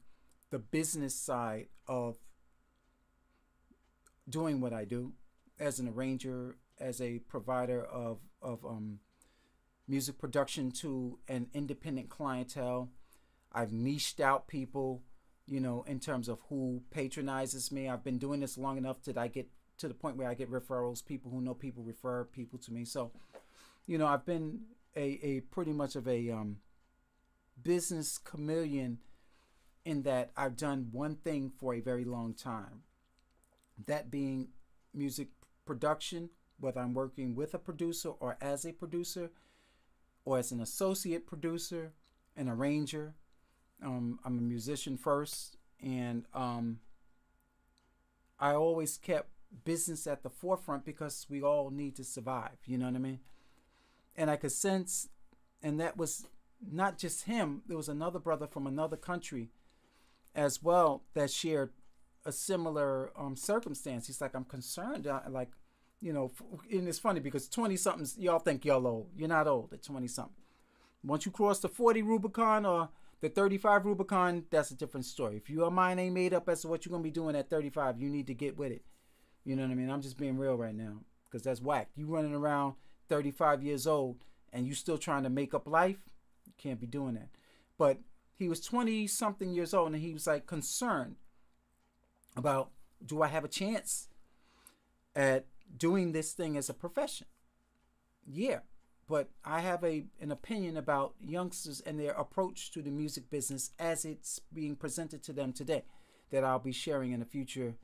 the business side of doing what I do as an arranger, as a provider of music production to an independent clientele. I've niched out people, you know, in terms of who patronizes me. I've been doing this long enough that I get to the point where I get referrals. People who know people refer people to me. So, you know, I've been a pretty much of a business chameleon, in that I've done one thing for a very long time. That being music production, whether I'm working with a producer or as a producer or as an associate producer, an arranger. I'm a musician first, and I always kept business at the forefront because we all need to survive, you know what I mean? And I could sense, and that was not just him, there was another brother from another country as well that shared a similar circumstance. He's like, I'm concerned, like, you know, and it's funny because 20-somethings, y'all think y'all old. You're not old at 20-something. Once you cross the 40 Rubicon or the 35 Rubicon, that's a different story. If your mind ain't made up as to what you're going to be doing at 35, you need to get with it. You know what I mean? I'm just being real right now, because that's whack. You running around 35 years old and you still trying to make up life, you can't be doing that. But he was 20-something years old, and he was like concerned about, do I have a chance at doing this thing as a profession? Yeah, but I have an opinion about youngsters and their approach to the music business as it's being presented to them today, that I'll be sharing in a future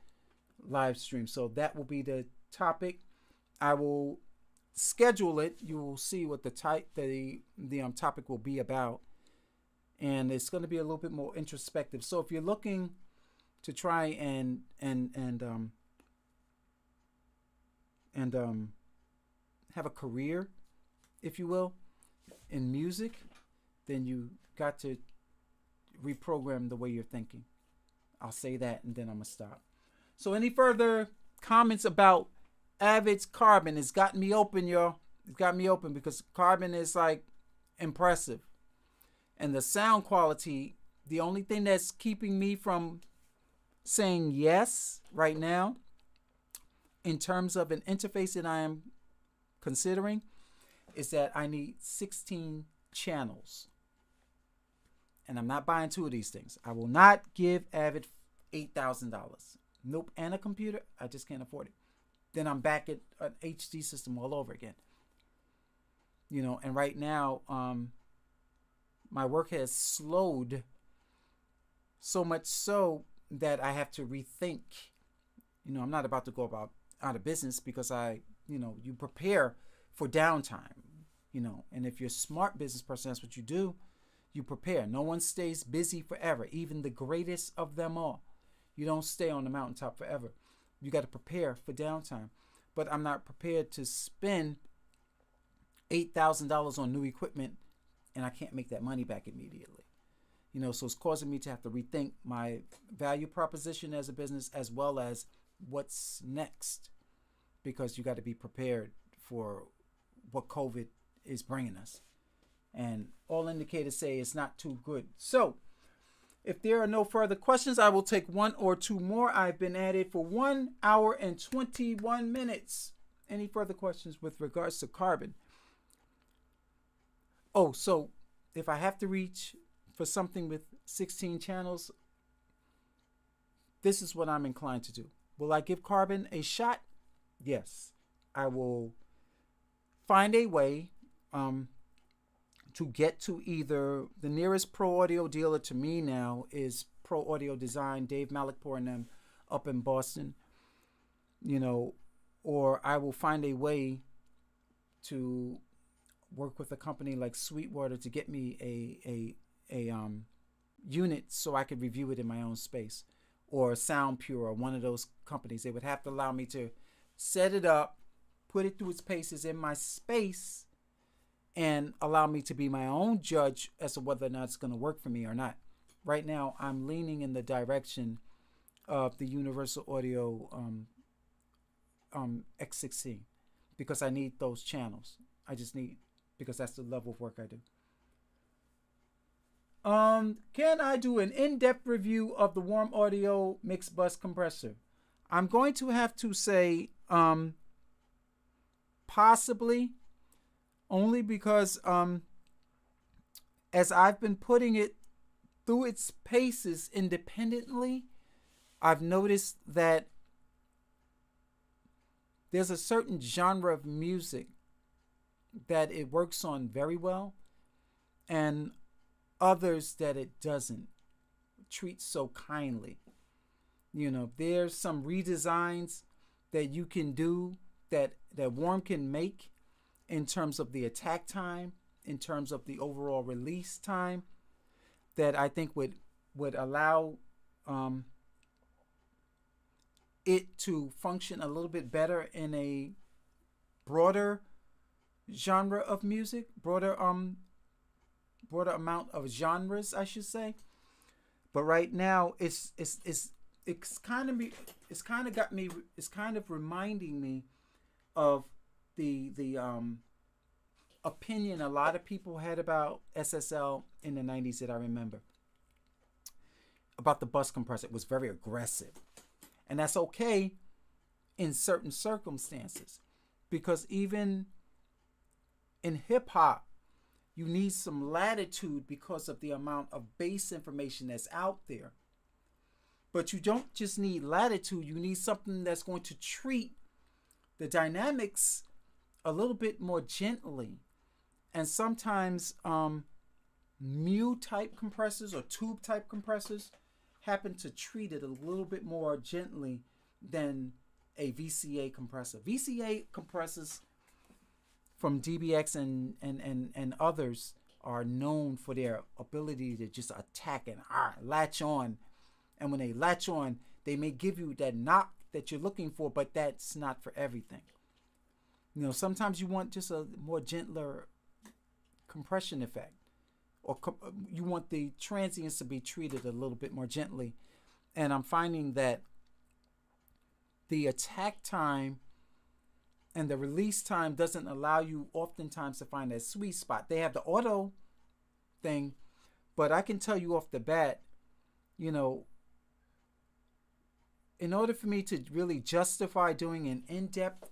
live stream. So that will be the topic. I will schedule it. You will see what the topic will be about, and it's going to be a little bit more introspective. So if you're looking to try and have a career, if you will, in music, then you got to reprogram the way you're thinking. I'll say that, and then I'm gonna stop. So any further comments about Avid's Carbon? It's got me open, y'all. It's got me open because Carbon is like impressive. And the sound quality, the only thing that's keeping me from saying yes right now in terms of an interface that I am considering, is that I need 16 channels. And I'm not buying 2 of these things. I will not give Avid $8,000. Nope. And a computer, I just can't afford it. Then I'm back at an HD system all over again. You know, and right now, my work has slowed so much so that I have to rethink. You know, I'm not about to go out of business, because you prepare for downtime, you know, and if you're a smart business person, that's what you do. You prepare. No one stays busy forever, even the greatest of them all. You don't stay on the mountaintop forever. You got to prepare for downtime. But I'm not prepared to spend $8,000 on new equipment, and I can't make that money back immediately. You know, so it's causing me to have to rethink my value proposition as a business, as well as what's next, because you got to be prepared for what COVID is bringing us. And all indicators say it's not too good. So If there are no further questions, I will take one or two more. I've been at it for 1 hour and 21 minutes. Any further questions with regards to carbon? Oh, so if I have to reach for something with 16 channels, this is what I'm inclined to do. Will I give carbon a shot? Yes. I will find a way to get to either the nearest Pro Audio dealer to me now is Pro Audio Design, Dave Malikpour and them up in Boston, you know, or I will find a way to work with a company like Sweetwater to get me a unit so I could review it in my own space, or SoundPure or one of those companies. They would have to allow me to set it up, put it through its paces in my space, and allow me to be my own judge as to whether or not it's going to work for me or not. Right now, I'm leaning in the direction of the Universal Audio X16 because I need those channels. I just need, because that's the level of work I do. Can I do an in-depth review of the Warm Audio mixed bus compressor? I'm going to have to say possibly, only because as I've been putting it through its paces independently, I've noticed that there's a certain genre of music that it works on very well, and others that it doesn't treat so kindly. You know, there's some redesigns that you can do that Warm can make in terms of the attack time, in terms of the overall release time, that I think would allow it to function a little bit better in a broader genre of music, broader amount of genres, I should say. But right now, it's kind of reminding me of the opinion a lot of people had about SSL in the 90s that I remember. About the bus compressor. It was very aggressive. And that's okay in certain circumstances. Because even in hip hop, you need some latitude because of the amount of bass information that's out there. But you don't just need latitude, you need something that's going to treat the dynamics a little bit more gently. And sometimes mu type compressors or tube type compressors happen to treat it a little bit more gently than a VCA compressor. VCA compressors from DBX and others are known for their ability to just attack and latch on. And when they latch on, they may give you that knock that you're looking for, but that's not for everything. You know, sometimes you want just a more gentler compression effect, or you want the transients to be treated a little bit more gently. And I'm finding that the attack time and the release time doesn't allow you oftentimes to find that sweet spot. They have the auto thing, but I can tell you off the bat, you know, in order for me to really justify doing an in-depth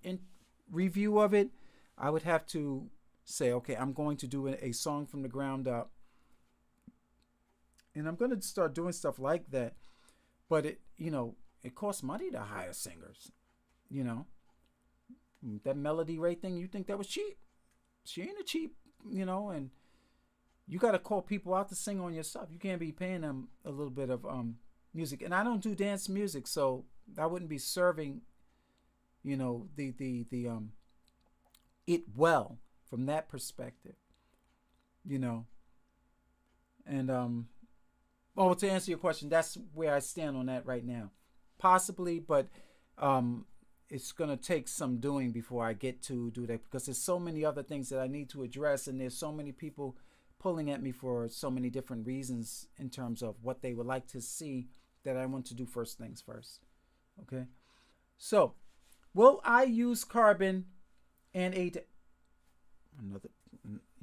review of it, I would have to say, okay, I'm going to do a song from the ground up. And I'm going to start doing stuff like that. But it, you know, it costs money to hire singers, you know. That melody rate thing, you think that was cheap? She ain't a cheap, you know, and you got to call people out to sing on your stuff. You can't be paying them a little bit of music. And I don't do dance music, so I wouldn't be serving, you know, the it well from that perspective, you know. And oh, to answer your question, that's where I stand on that right now. Possibly, but it's going to take some doing before I get to do that, because there's so many other things that I need to address, and there's so many people pulling at me for so many different reasons in terms of what they would like to see, that I want to do first things first. Okay, so will I use carbon and another,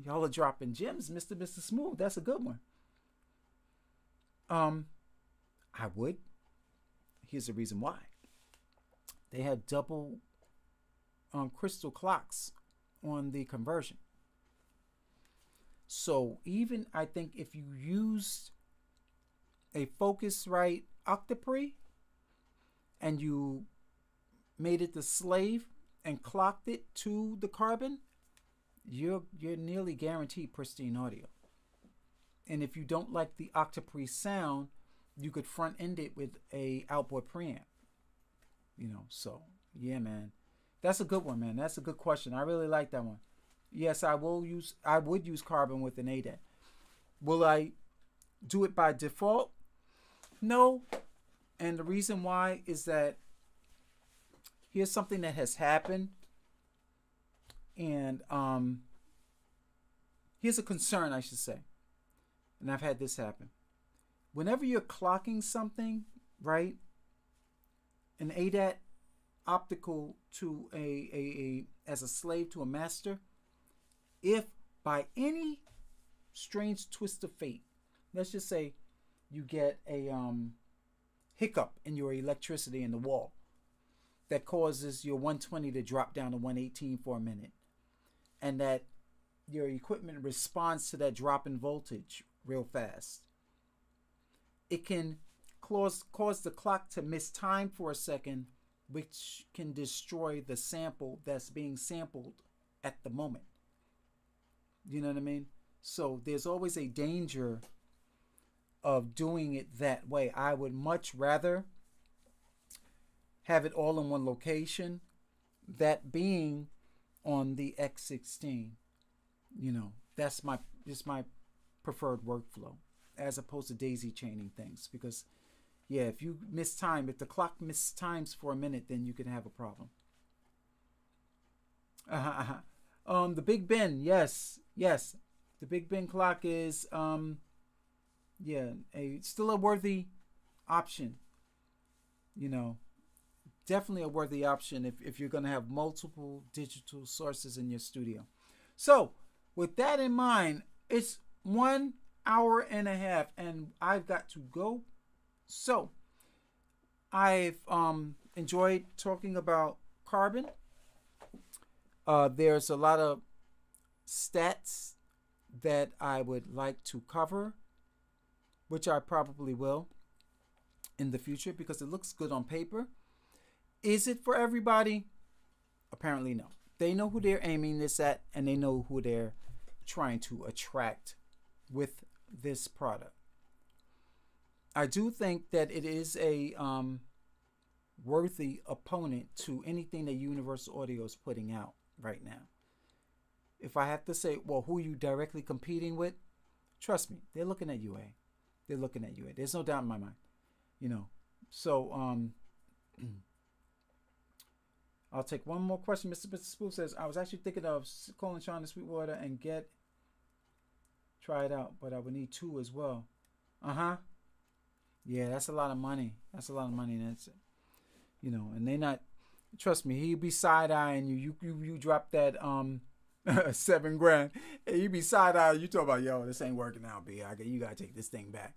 y'all are dropping gems, Mr. Smooth. That's a good one. I would. Here's the reason why. They have double crystal clocks on the conversion. So even I think if you used a Focusrite Octopre and you made it the slave and clocked it to the carbon, you're nearly guaranteed pristine audio. And if you don't like the Octopre sound, you could front end it with a outboard preamp. So yeah, man. That's a good one, man. That's a good question. I really like that one. Yes, I would use carbon with an ADAT. Will I do it by default? No. And the reason why is that here's something that has happened. And here's a concern, I should say. And I've had this happen. Whenever you're clocking something, right? An ADAT optical to as a slave to a master, if by any strange twist of fate, let's just say you get a hiccup in your electricity in the wall that causes your 120 to drop down to 118 for a minute, and that your equipment responds to that drop in voltage real fast, it can cause the clock to miss time for a second, which can destroy the sample that's being sampled at the moment. You know what I mean? So there's always a danger of doing it that way. I would much rather have it all in one location, that being on the X16. That's my preferred workflow, as opposed to daisy chaining things. Because yeah, if you miss time, if the clock miss times for a minute, then you can have a problem. The Big Ben, yes. The Big Ben clock is still a worthy option. Definitely a worthy option if you're going to have multiple digital sources in your studio. So with that in mind, it's 1 hour and a half and I've got to go. So I've enjoyed talking about carbon. There's a lot of stats that I would like to cover, which I probably will in the future because it looks good on paper. Is it for everybody? Apparently no. They know who they're aiming this at, and they know who they're trying to attract with this product. I do think that it is a worthy opponent to anything that Universal Audio is putting out right now. If I have to say, well, who are you directly competing with? Trust me, they're looking at UA. They're looking at UA. There's no doubt in my mind. So I'll take one more question. Mr. Spoof says, I was actually thinking of calling Sean to Sweetwater and try it out, but I would need 2 as well. Yeah, that's a lot of money. That's a lot of money. That's, and they not, trust me, he'd be side-eyeing you. You drop that $7,000 and you be side-eyeing. You talk about, yo, this ain't working out, B. You gotta take this thing back.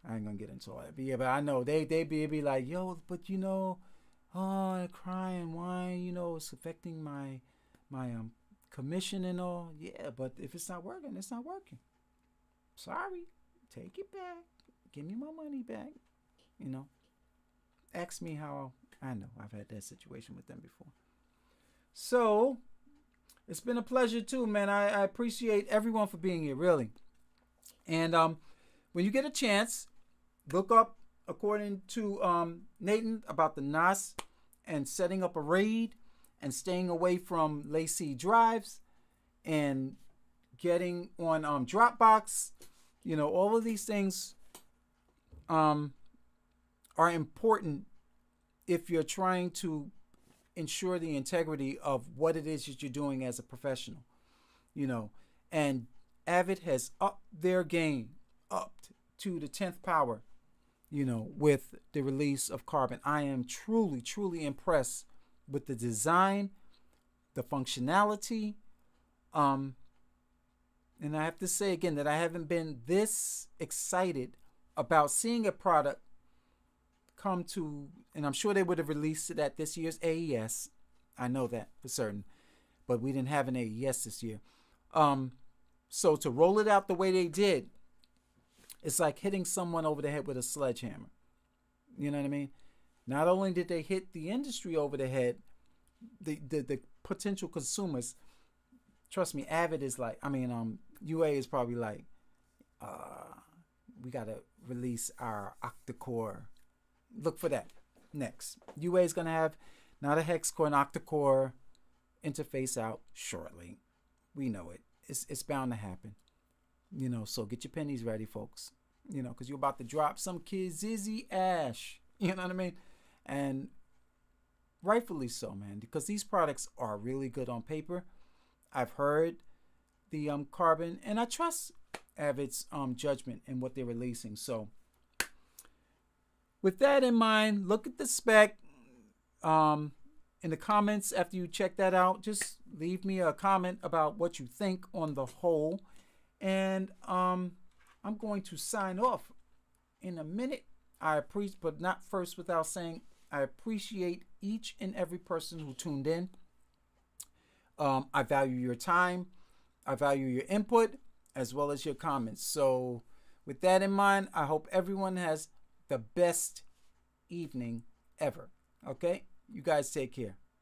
I ain't gonna get into all that. But yeah, but I know they be like, yo, but crying, why, it's affecting my commission and all. Yeah, but if it's not working, it's not working. Sorry, take it back. Give me my money back. Ask me how. I know I've had that situation with them before. So it's been a pleasure too, man. I appreciate everyone for being here, really. And when you get a chance, look up, according to Nathan, about the NAS and setting up a RAID and staying away from lacy drives and getting on Dropbox. All of these things are important if you're trying to ensure the integrity of what it is that you're doing as a professional. And Avid has upped their game, upped to the 10th power, with the release of Carbon. I am truly, truly impressed with the design, the functionality, And I have to say again that I haven't been this excited about seeing a product come to, and I'm sure they would have released it at this year's AES. I know that for certain, but we didn't have an AES this year. So to roll it out the way they did, it's like hitting someone over the head with a sledgehammer. You know what I mean? Not only did they hit the industry over the head, the potential consumers. Trust me, Avid is like, UA is probably like, we gotta release our octa-core. Look for that next. UA is gonna have not a hex core, an octa-core interface out shortly. We know it. It's bound to happen. So get your pennies ready, folks. Because you're about to drop some kizzy ash. You know what I mean? And rightfully so, man, because these products are really good on paper. I've heard the carbon, and I trust Avid's judgment in what they're releasing. So with that in mind, look at the spec. In the comments after you check that out, just leave me a comment about what you think on the whole. And I'm going to sign off in a minute. I appreciate, but not first without saying I appreciate each and every person who tuned in. I value your time. I value your input as well as your comments. So with that in mind, I hope everyone has the best evening ever. Okay? You guys take care.